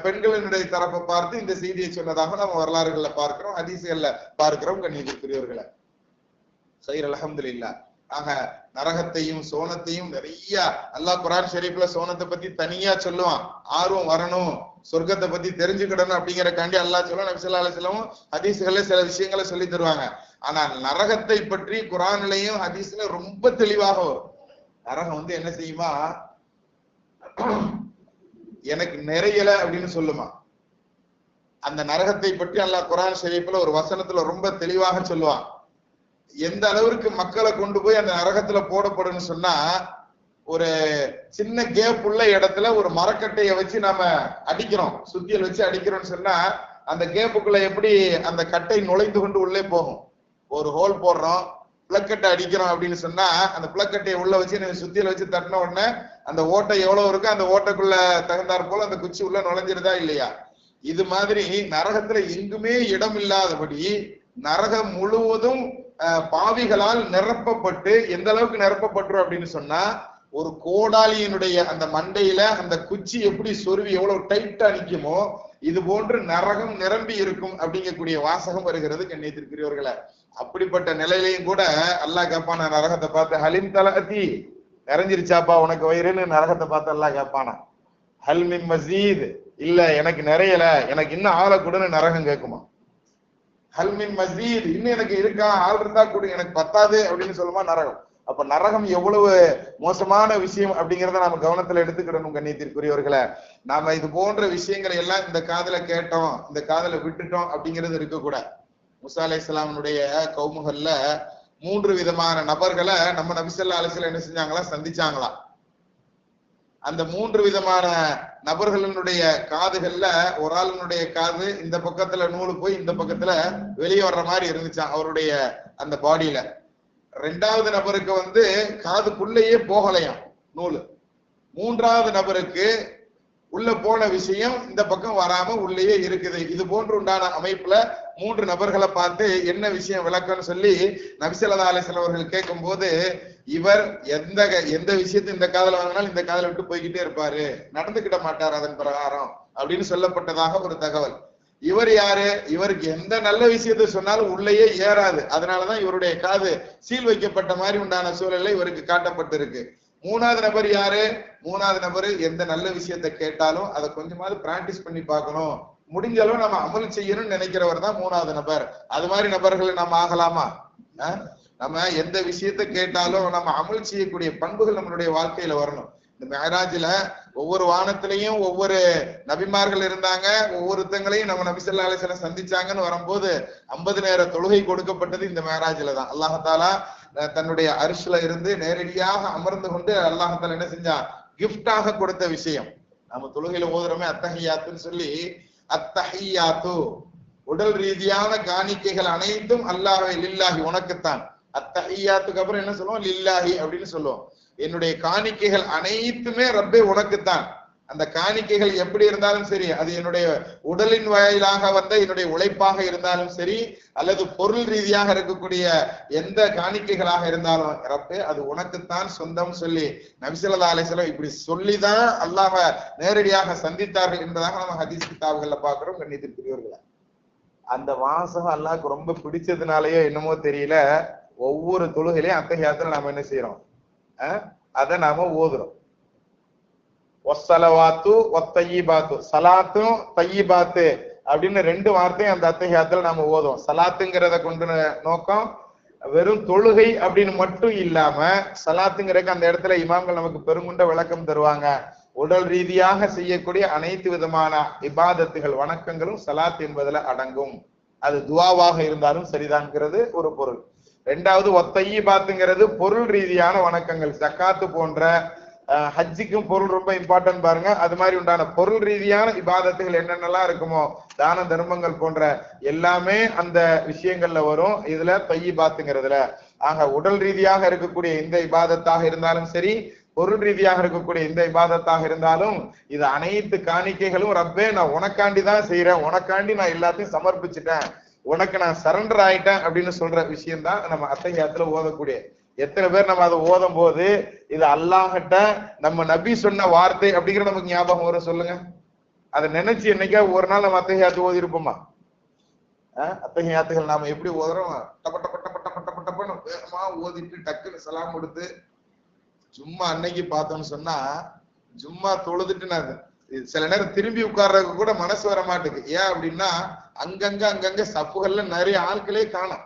பெண்களினுடைய தரப்பை பார்த்து இந்த செய்தியை சொன்னதாக நம்ம வரலாறுகள்ல பார்க்கிறோம், ஹதீஸ்கள்ல பார்க்கிறோம். கண்ணியத்திற்குரியவர்களை சைர் அல்ஹம்துலில்லாஹ். ஆக நரகத்தையும் சோனத்தையும் நிறைய அல்லாஹ் குர்ஆன் ஷரீஃப்ல சோனத்தை பத்தி தனியா சொல்லுவான். ஆர்வம் வரணும், சொர்க்கத்தை பத்தி தெரிஞ்சுக்கிடணும் அப்படிங்கறக்காண்டி அல்லாஹ் சொல்லுவான். நபி ஸல்லல்லாஹு அலைஹி வஸல்லம் ஹதீஸ்கள்ல சில விஷயங்களை சொல்லி தருவாங்க. ஆனா நரகத்தை பற்றி குர்ஆன்லயும் ஹதீஸ்ல ரொம்ப தெளிவாக வரும். நரகம் வந்து என்ன செய்யுமா, எனக்கு நிறையல அப்படின்னு சொல்லுமா. அந்த நரகத்தை பற்றி அல்லாஹ் குர்ஆன் ஷரீஃப்ல ஒரு வசனத்துல ரொம்ப தெளிவாக சொல்லுவான். எந்த அளவிற்கு மக்களை கொண்டு போய் அந்த நரகத்துல போடப்படும்னு சொன்னா, ஒரு சின்ன கேப் உள்ள இடத்துல ஒரு மரக்கட்டைய வச்சு நாம அடிக்கிறோம், சுத்தியல் வச்சு அடிக்கிறோம்னு சொன்னா அந்த கேப்புக்குள்ள எப்படி அந்த கட்டை நுழைந்து கொண்டு உள்ளே போகும். ஒரு ஹோல் போடுறோம், பிளக்கட்டை அடிக்கிறோம் அப்படின்னு சொன்னா அந்த பிளக்கட்டையை உள்ள வச்சு சுத்தியல் வச்சு தட்டின உடனே அந்த ஓட்டை எவ்வளவு இருக்கோ அந்த ஓட்டைக்குள்ள தகுந்தாற் போல அந்த குச்சி உள்ள நுழைஞ்சிருதா இல்லையா? இது மாதிரி நரகத்துல எங்குமே இடம் இல்லாதபடி நரகம் முழுவதும் பாவிகளால் நிரப்பப்பட்டு, எந்த அளவுக்கு நிரப்பப்பட்டுரும் அப்படின்னு சொன்னா, ஒரு கோடாலியினுடைய அந்த மண்டையில அந்த குச்சி எப்படி சொருவி எவ்வளவு டைட்டா நிக்குமோ இது போன்று நரகம் நிரம்பி இருக்கும் அப்படிங்கக்கூடிய வாசகம் வருகிறது. கண்ணியத்திற்குரியவர்களை அப்படிப்பட்ட நிலையிலையும் கூட அல்லாஹ் கேட்பான நரகத்தை பார்த்து, ஹலிம் தலஅதி, நிறைஞ்சிருச்சாப்பா உனக்கு வயிறுன்னு நரகத்தை பார்த்து அல்லாஹ் கேட்பானா. ஹல் மின் மஸீத், இல்ல எனக்கு நிறையல, எனக்கு இன்னும் ஆள கூடன்னு நரகம் கேட்குமா. ஹல்மின் மசீத், இன்னும் எனக்கு இருக்கா, ஆள் இருந்தா கூட, எனக்கு பத்தாது அப்படின்னு சொல்லுமா நரகம். அப்ப நரகம் எவ்வளவு மோசமான விஷயம் அப்படிங்கறத நாம கவனத்துல எடுத்துக்கிடணும். கண்ணியத்திற்குரியவர்களை, நாம இது போன்ற விஷயங்களை எல்லாம் இந்த காதுல கேட்டோம், இந்த காதுல விட்டுட்டோம் அப்படிங்கிறது இருக்கக்கூடாது. மூசா அலைஹிஸ்ஸலாமுடைய கௌமுகள்ல 3 விதமான நபர்களை நம்ம நபி ஸல்லல்லாஹு அலைஹி வஸல்லம் என்ன செஞ்சாங்களா, சந்திச்சாங்களா. அந்த 3 விதமான நபர்களினுடைய காதுகள்ல ஒரு ஆளுனுடைய காது இந்த பக்கத்துல நூலு போய் இந்த பக்கத்துல வெளியே வர்ற மாதிரி இருந்துச்சான் அவருடைய அந்த பாடியில. 2வது நபருக்கு காதுக்குள்ளேயே போகலையாம் நூலு. 3வது நபருக்கு உள்ள போன விஷயம் இந்த பக்கம் வராம உள்ளேயே இருக்குது. இது போன்று உண்டான அமைப்புல 3 நபர்களை பார்த்து என்ன விஷயம் விளக்கம்னு சொல்லி நபி ஸல்லல்லாஹு அலைஹி வஸல்லம் அவர்கள் கேட்கும் போது, இவர் எந்த விஷயத்தை இந்த காதல வாங்கினாலும் இந்த காதல விட்டு போய்கிட்டே இருப்பாரு, நடந்துகிட மாட்டார் அதன் பிரகாரம் அப்படின்னு சொல்லப்பட்டதாக ஒரு தகவல். இவர் யாரு? இவருக்கு எந்த நல்ல விஷயத்தை சொன்னாலும் உள்ளேயே ஏறாது. அதனாலதான் இவருடைய காது சீல் வைக்கப்பட்ட மாதிரி உண்டான சூழல்ல இவருக்கு காட்டப்பட்டிருக்கு. 3வது நபர் யாரு? 3வது நபர் எந்த நல்ல விஷயத்தை கேட்டாலும் அதை கொஞ்சமாவது பிராக்டிஸ் பண்ணி பார்க்கணும், முடிஞ்ச அளவு நம்ம அமல் செய்யணும்னு நினைக்கிறவர் தான் 3வது நபர். அது மாதிரி நபர்களை நம்ம ஆகலாமா? நம்ம எந்த விஷயத்தை கேட்டாலும் நம்ம அமல் செய்யக்கூடிய பண்புகள் நம்மளுடைய வாழ்க்கையில வரணும். இந்த மேராஜ்ல ஒவ்வொரு வானத்திலையும் ஒவ்வொரு நபிமார்கள் இருந்தாங்க, ஒவ்வொருத்தங்களையும் நம்ம நபி ஸல்லல்லாஹு அலைஹி வஸல்லம் சந்திச்சாங்கன்னு வரும்போது 50 நேர தொழுகை கொடுக்கப்பட்டது இந்த மேராஜ்ல தான். அல்லாஹ் தஆலா தன்னுடைய அரிஷ்ல இருந்து நேரடியாக அமர்ந்து கொண்டு அல்லாஹ் தஆலா என்ன செஞ்சா, கிஃப்டாக கொடுத்த விஷயம். நம்ம தொழுகையில ஓதுறோமே அத்தஹியாத்துன்னு சொல்லி, அத்தஹியாத்து உடல் ரீதியான காணிக்கைகள் அனைத்தும் அல்லாஹ்வே லில்லாஹி உனக்குத்தான். அத்தஹியாத்துக்கு அப்புறம் என்ன சொல்லுவோம்? லில்லாஹி அப்படின்னு சொல்லுவோம். என்னுடைய காணிக்கைகள் அனைத்துமே ரப்பே உனக்குத்தான். அந்த காணிக்கைகள் எப்படி இருந்தாலும் சரி, அது என்னுடைய உடலின் வாயிலாக வந்த என்னுடைய உழைப்பாக இருந்தாலும் சரி, அல்லது பொருள் ரீதியாக இருக்கக்கூடிய எந்த காணிக்கைகளாக இருந்தாலும் ரப்பே அது உனக்குத்தான் சொந்தம் சொல்லி நபி ஸல்லல்லாஹு அலைஹி வஸல்லம் இப்படி சொல்லிதான் அல்லாஹ்வை நேரடியாக சந்தித்தார்கள் என்பதாக நம்ம ஹதீஸ் கிதாபுகள்ல பாக்குறோம். கண்ணியத்திற்குரியவர்களே, அந்த வாசகம் அல்லாஹ்க்கு ரொம்ப பிடிச்சதுனாலயோ என்னமோ தெரியல, ஒவ்வொரு தொழுகையிலையும் அத்தஹியாத்துல நாம என்ன செய்யறோம், அதை நாம ஓதுறோம். ஒஸ்ஸலவாத்து ஒத்தய்யிபாத்து, சலாத்தும் தய்யிபாத்து அப்படின்னு 2 வார்த்தையும் அந்த அத்தஹியாத்துல நாம ஓதுவோம். சலாத்துங்கிறத கொண்டு நோக்கம் வெறும் தொழுகை அப்படின்னு மட்டும் இல்லாம, சலாத்துங்கிறதுக்கு அந்த இடத்துல இமாம்கள் நமக்கு பெருங்குண்ட விளக்கம் தருவாங்க. உடல் ரீதியாக செய்யக்கூடிய அனைத்து விதமான இபாதத்துகள் வணக்கங்களும் சலாத் என்பதுல அடங்கும். அது துவாவாக இருந்தாலும் சரிதான்ங்கிறது ஒரு பொருள். 2வது ஒத்தய்யிபாத்துங்கிறது பொருள் ரீதியான வணக்கங்கள். ஜக்காத்து போன்ற ஹஜ்ஜிக்கும் பொருள் ரொம்ப இம்பார்ட்டன்ட் பாருங்க. அது மாதிரி உண்டான பொருள் ரீதியான இபாதத்துகள் என்னென்னலாம் இருக்குமோ, தான தர்மங்கள் போன்ற எல்லாமே அந்த விஷயங்கள்ல வரும் இதுல தய்யிபாத்துங்கிறதுல. ஆக உடல் ரீதியாக இருக்கக்கூடிய இந்த இபாதத்தாக இருந்தாலும் சரி, பொருள் ரீதியாக இருக்கக்கூடிய இந்த இபாதத்தாக இருந்தாலும், இது அனைத்து காணிக்கைகளும் ரப்பே நான் உனக்காண்டி தான் செய்யறேன், உனக்காண்டி நான் எல்லாத்தையும் சமர்ப்பிச்சுட்டேன், உனக்கு நான் சரண்டர் ஆயிட்டேன் அப்படின்னு சொல்ற விஷயம் தான் நம்ம அத்தஹியாத்துல ஓதக்கூடிய. எத்தனை பேர் நம்ம அதை ஓதும் போது இது அல்லாஹ்கிட்ட நம்ம நபி சொன்ன வார்த்தை அப்படிங்கிற நமக்கு ஞாபகம் வரும்? சொல்லுங்க. அதை நினைச்சு என்னைக்கா ஒரு நாள் நம்ம அத்தஹியாத்து ஓதி இருப்போமா? அத்தஹியாத்துகள் நாம எப்படி ஓதுறோம்? டப்பட்டப்பட்டப்பட்டப்பட்டப்பட்டப்பன்னு வேகமா ஓதிட்டு டக்குன்னு சலாம் கொடுத்து சும்மா அன்னைக்கு பார்த்தோம்னு சொன்னா, சும்மா தொழுதுட்டு நான் சில நேரம் திரும்பி உட்கார்றதுக்கு கூட மனசு வர மாட்டேங்குது. ஏன் அப்படின்னா அங்கங்க சப்புகள்ல நிறைய ஆட்களே காணும்.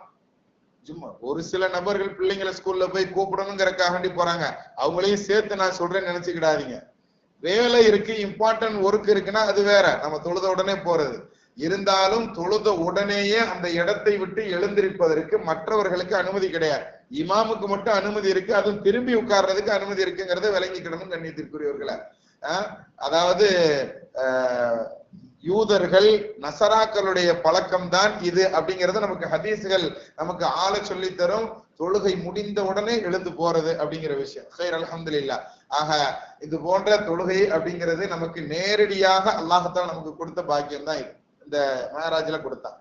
சும்மா ஒரு சில நபர்கள் பிள்ளைங்களை ஸ்கூல்ல போய் கூப்பிடணுங்கிறக்காண்டி போறாங்க, அவங்களையும் சேர்த்து நான் சொல்றேன்னு நினைச்சுக்கிடாதீங்க. வேலை இருக்கு, இம்பார்ட்டன்ட் ஒர்க் இருக்குன்னா அது வேற, நம்ம தொழுத உடனே போறது. இருந்தாலும் தொழுத உடனேயே அந்த இடத்தை விட்டு எழுந்திருப்பதற்கு மற்றவர்களுக்கு அனுமதி கிடையாது. இமாமுக்கு மட்டும் அனுமதி இருக்கு, அதுவும் திரும்பி உட்கார்றதுக்கு அனுமதி இருக்குங்கிறத விளங்கிக்கிடணும் கண்ணியத்திற்குரியவர்களை. அதாவது யூதர்கள் நசராக்களுடைய பழக்கம் தான் இது அப்படிங்கறத நமக்கு ஹதீஸ்கள் நமக்கு ஆள சொல்லி தரும். தொழுகை முடிந்த உடனே எழுந்து போறது அப்படிங்கிற விஷயம். சரி, அல்ஹம்துலில்லாஹ். ஆக இது போன்ற தொழுகை அப்படிங்கிறது நமக்கு நேரடியாக அல்லாஹ்தால நமக்கு கொடுத்த பாக்கியம் தான் இது. இந்த மேராஜ்ல கொடுத்தான்.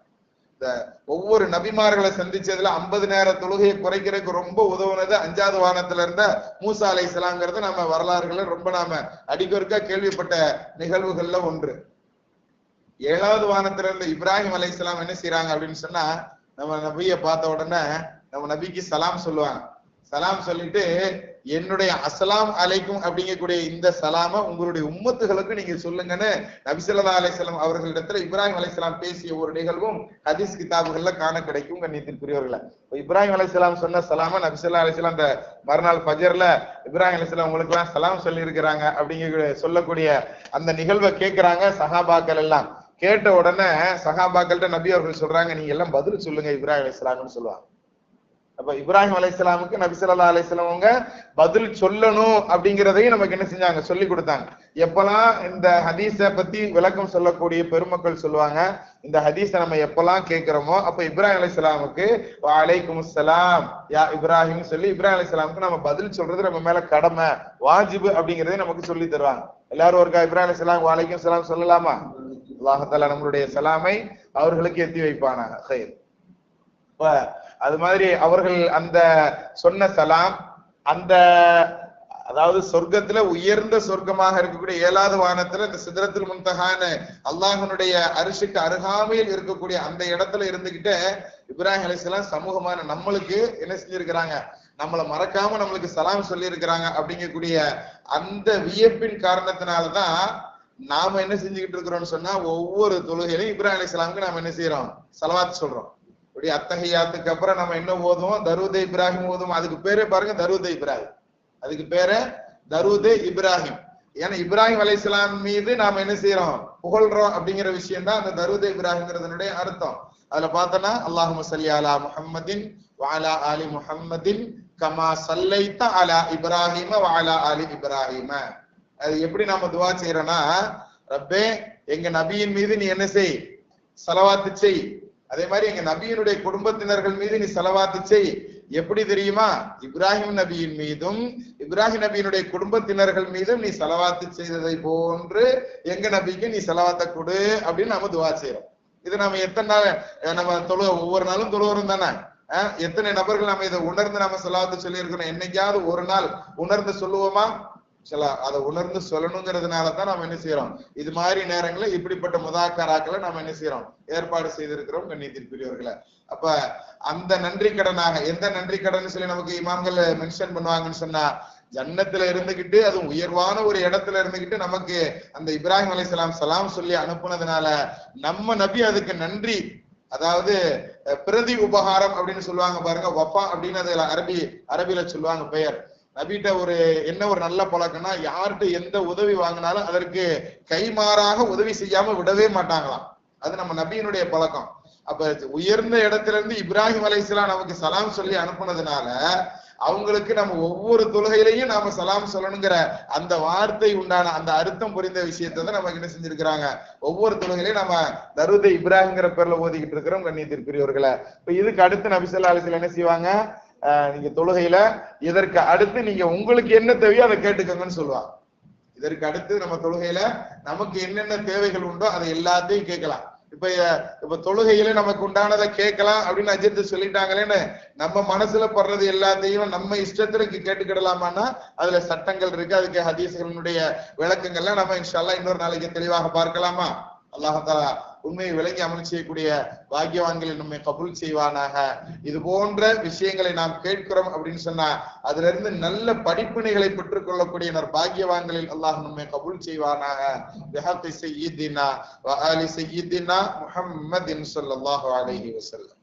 இந்த ஒவ்வொரு நபிமார்களை சந்திச்சதுல 50 நேர தொழுகையை குறைக்கிறதுக்கு ரொம்ப உதவுனது 5வது வானத்துல இருந்த மூசா அலைஹிஸ்ஸலாம்ங்கிறது நம்ம வரலாறுகளை ரொம்ப நாம அடிக்கொருக்கா கேள்விப்பட்ட நிகழ்வுகள்ல ஒன்று. 7வது வானத்துல இருந்த இப்ராஹிம் அலைஹிஸ்ஸலாம் என்ன செய்யறாங்க அப்படின்னு சொன்னா, நம்ம நபியை பார்த்த உடனே நம்ம நபிக்கு சலாம் சொல்லுவாங்க. சலாம் சொல்லிட்டு என்னுடைய அஸ்ஸலாமு அலைக்கும் அப்படிங்கக்கூடிய இந்த சலாம உங்களுடைய உம்மத்துகளுக்கு நீங்க சொல்லுங்கன்னு நபி ஸல்லல்லாஹு அலைஹி வஸல்லம் அவர்களிடத்துல இப்ராஹிம் அலைஹிஸ்ஸலாம் பேசிய ஒரு நிகழ்வும் ஹதீஸ் கிதாபுகள்ல காண கிடைக்கும். கண்ணியத்திற்குரியவர்களே, இப்ராஹிம் அலைஹிஸ்ஸலாம் சொன்ன சலாம நபி ஸல்லல்லாஹு அலைஹி வஸல்லம் அந்த மறுநாள் ஃபஜ்ர்ல இப்ராஹிம் அலைஹிஸ்ஸலாம் உங்களுக்கு எல்லாம் சலாம் சொல்லி இருக்கிறாங்க அப்படிங்கிற சொல்லக்கூடிய அந்த நிகழ்வை கேட்கிறாங்க சஹாபாக்கள் எல்லாம். கேட்ட உடனே சஹாபாக்கள்கிட்ட நபி அவர்கள் சொல்றாங்க, நீங்க எல்லாம் பதில் சொல்லுங்க இப்ராஹிம் அலைஹிஸ்ஸலாம்னு சொல்லுவாங்க. அப்ப இப்ராஹிம் அலைஹிஸ்ஸலாமுக்கு நபி ஸல்லல்லாஹு அலைஹி வஸல்லம் அவங்க பதில் சொல்லணும் அப்படிங்கிறதையும் நமக்கு என்ன செஞ்சாங்க, சொல்லி கொடுத்தாங்க. எப்பெல்லாம் இந்த ஹதீஸை பத்தி விளக்கம் சொல்லக்கூடிய பெருமக்கள் சொல்லுவாங்க, இந்த ஹதீஸை நம்ம எப்பெல்லாம் கேட்கிறோமோ அப்ப இப்ராஹிம் அலைஹிஸ்ஸலாமுக்கு வலைக்கும் அஸ்ஸலாம் யா இப்ராஹிம் சொல்லி இப்ராஹிம் அலைஹிஸ்ஸலாமுக்கு நம்ம பதில் சொல்றது நம்ம மேல கடமை, வாஜிபு அப்படிங்கறதை நமக்கு சொல்லி தருவாங்க. எல்லாரும் ஒருக்கா இப்ராஹிம் அலைஹிஸ்ஸலாம் வலைக்கும் ஸலாம் சொல்லலாமா? அல்லாஹ் தஆலா நம்மளுடைய சலாமை அவர்களுக்கு எத்தி வைப்பானாக. கைர். அது மாதிரி அவர்கள் அந்த சொன்ன சலாம் அந்த அதாவது சொர்க்கத்துல உயர்ந்த சொர்க்கமாக இருக்கக்கூடிய 7வது வானத்துல இந்த சிதறத்துல் முன்தஹான அல்லாஹ்வுடைய அரிஷுக்கு அருகாமையில் இருக்கக்கூடிய அந்த இடத்துல இருந்துகிட்டு இப்ராஹிம் அலைஹிஸ்ஸலாம் சமூகமான நம்மளுக்கு என்ன செஞ்சிருக்கிறாங்க, நம்மளை மறக்காம நம்மளுக்கு சலாம் சொல்லி இருக்கிறாங்க அப்படிங்கக்கூடிய அந்த வியப்பின் காரணத்தினாலதான் நாம என்ன செஞ்சுக்கிட்டு இருக்கிறோம்னு சொன்னா ஒவ்வொரு தொழுகையிலும் இப்ராஹிம் அலைஹிஸ்ஸலாமுக்கு நாம என்ன செய்யறோம், ஸலவாத் சொல்றோம். இப்படி அத்தஹியாத்துக்கு அப்புறம் நம்ம என்ன ஓதுவோம், தரூதே இப்ராஹிம் ஓதுவோம். அதுக்கு பேரே பாருங்க தரூதே இப்ராஹிம், அதுக்கு பேரு தரூதே இப்ராஹிம். ஏன்னா இப்ராஹிம் அலைஹிஸ்ஸலாம் மீது நாம என்ன செய்யறோம், புகழ்றோம் அப்படிங்கிற விஷயம் தான் அந்த தரூதே இப்ராஹிம்ங்கிறதுனுடைய அர்த்தம். அதுல பார்த்தோன்னா அல்லாஹும்ம ஸல்லி அலா முஹம்மதின் வ அலா ஆலி முஹம்மதின் கமா ஸல்லைத அலா இப்ராஹிம வ அலா ஆலி இப்ராஹிம. அது எப்படி நாம துஆ செய்யறோம்னா, ரப்பே எங்க நபியின் மீது நீ என்ன செய், ஸலவாத் செய். அதே மாதிரி எங்க நபியினுடைய குடும்பத்தினர்கள் மீது நீ ஸலவாத் செய். எப்படி தெரியுமா, இப்ராஹிம் நபியின் மீதும் இப்ராஹிம் நபியினுடைய குடும்பத்தினர்கள் மீதும் நீ ஸலவாத் செய்ததை போன்று எங்க நபிக்கு நீ ஸலவாத்தை கொடு அப்படின்னு நாம துஆ செய்யறோம். இது நம்ம எத்தனை நாள் நம்ம ஒவ்வொரு நாளும் தொழுகிறோம் தானே. எத்தனை நபர்கள் நம்ம இதை உணர்ந்து நம்ம ஸலவாத் சொல்லி இருக்கிறோம். என்னைக்காவது ஒரு நாள் உணர்ந்து சொல்லுவோமா? அதை உணர்ந்து சொல்லணுங்கிறதுனாலதான் நம்ம என்ன செய்யறோம், இது மாதிரி நேரங்களில் இப்படிப்பட்ட முதாக்கராக்களை நம்ம என்ன செய்யறோம், ஏற்பாடு செய்திருக்கிறோம். கண்ணியத்திற்குரியவர்களை, அப்ப அந்த நன்றி கடனாக எந்த நன்றி கடன் சொல்லி நமக்கு இமாம்கள் மென்ஷன் பண்ணுவாங்கன்னு சொன்னா, ஜன்னத்துல இருந்துகிட்டு அதுவும் உயர்வான ஒரு இடத்துல இருந்துகிட்டு நமக்கு அந்த இப்ராஹிம் அலைஹிஸ்ஸலாம் சலாம் சொல்லி அனுப்புனதுனால நம்ம நபி அதுக்கு நன்றி, அதாவது பிரதி உபகாரம் அப்படின்னு சொல்லுவாங்க பாருங்க, வஃபா அப்படின்னு அதுல அரபியில சொல்லுவாங்க பெயர். நபிட்ட ஒரு என்ன ஒரு நல்ல பழக்கம்னா, யார்கிட்ட எந்த உதவி வாங்கினாலும் அதற்கு கைமாறாக உதவி செய்யாம விடவே மாட்டாங்களாம். அது நம்ம நபியினுடைய பழக்கம். அப்ப உயர்ந்த இடத்துல இருந்து இப்ராஹிம் அலைஹிஸ்ஸலாம் நமக்கு சலாம் சொல்லி அனுப்புனதுனால அவங்களுக்கு நம்ம ஒவ்வொரு தொழுகையிலையும் நாம சலாம் சொல்லணுங்கிற அந்த வார்த்தை உண்டான அந்த அர்த்தம் புரிந்த விஷயத்தை தான் நமக்கு என்ன செஞ்சிருக்கிறாங்க, ஒவ்வொரு தொழுகையிலையும் நம்ம தரூதே இப்ராஹிம்ங்கிற பேர்ல ஓதிக்கிட்டு இருக்கிறோம். கண்ணியத்திற்குரியவர்களை, இப்ப இதுக்கு அடுத்து நபி ஸல்லல்லாஹு அலைஹி வஸல்லம் என்ன செய்வாங்க, நீங்க தொழுகையில இதற்கு அடுத்து நீங்க உங்களுக்கு என்ன தேவையோ அதை கேட்டுக்கோங்கன்னு சொல்லுவாங்க. இதற்கு அடுத்து நம்ம தொழுகையில நமக்கு என்னென்ன தேவைகள் உண்டோ அதை எல்லாத்தையும் கேட்கலாம். இப்ப தொழுகையில நமக்கு உண்டானதை கேட்கலாம் அப்படின்னு அஜித்து சொல்லிட்டாங்களேன்னு நம்ம மனசுல படுறது எல்லாத்தையும் நம்ம இஷ்டத்திற்கு கேட்டுக்கிடலாமான்னா அதுல சட்டங்கள் இருக்கு. அதுக்கு ஹதீஸ்களுடைய விளக்கங்கள்லாம் நம்ம இன்ஷா அல்லாஹ் இன்னொரு நாளைக்கு தெளிவாக பார்க்கலாமா? அல்லாஹ் தஆலா உண்மையை விளங்கி அமல் செய்யக்கூடிய பாக்கியவான்களை நம்மை கபூல் செய்வானாக. இது போன்ற விஷயங்களை நாம் கேட்கிறோம் அப்படின்னு சொன்னா அதுல இருந்து நல்ல படிப்பினைகளை பெற்றுக் கொள்ளக்கூடிய பாக்கியவான்களில் அல்லாஹ் நம்மை கபூல் செய்வானாக. பிஹக்கி சய்யிதினா வ ஆலி சய்யிதினா முஹம்மதின் ஸல்லல்லாஹு அலைஹி வஸல்லம்.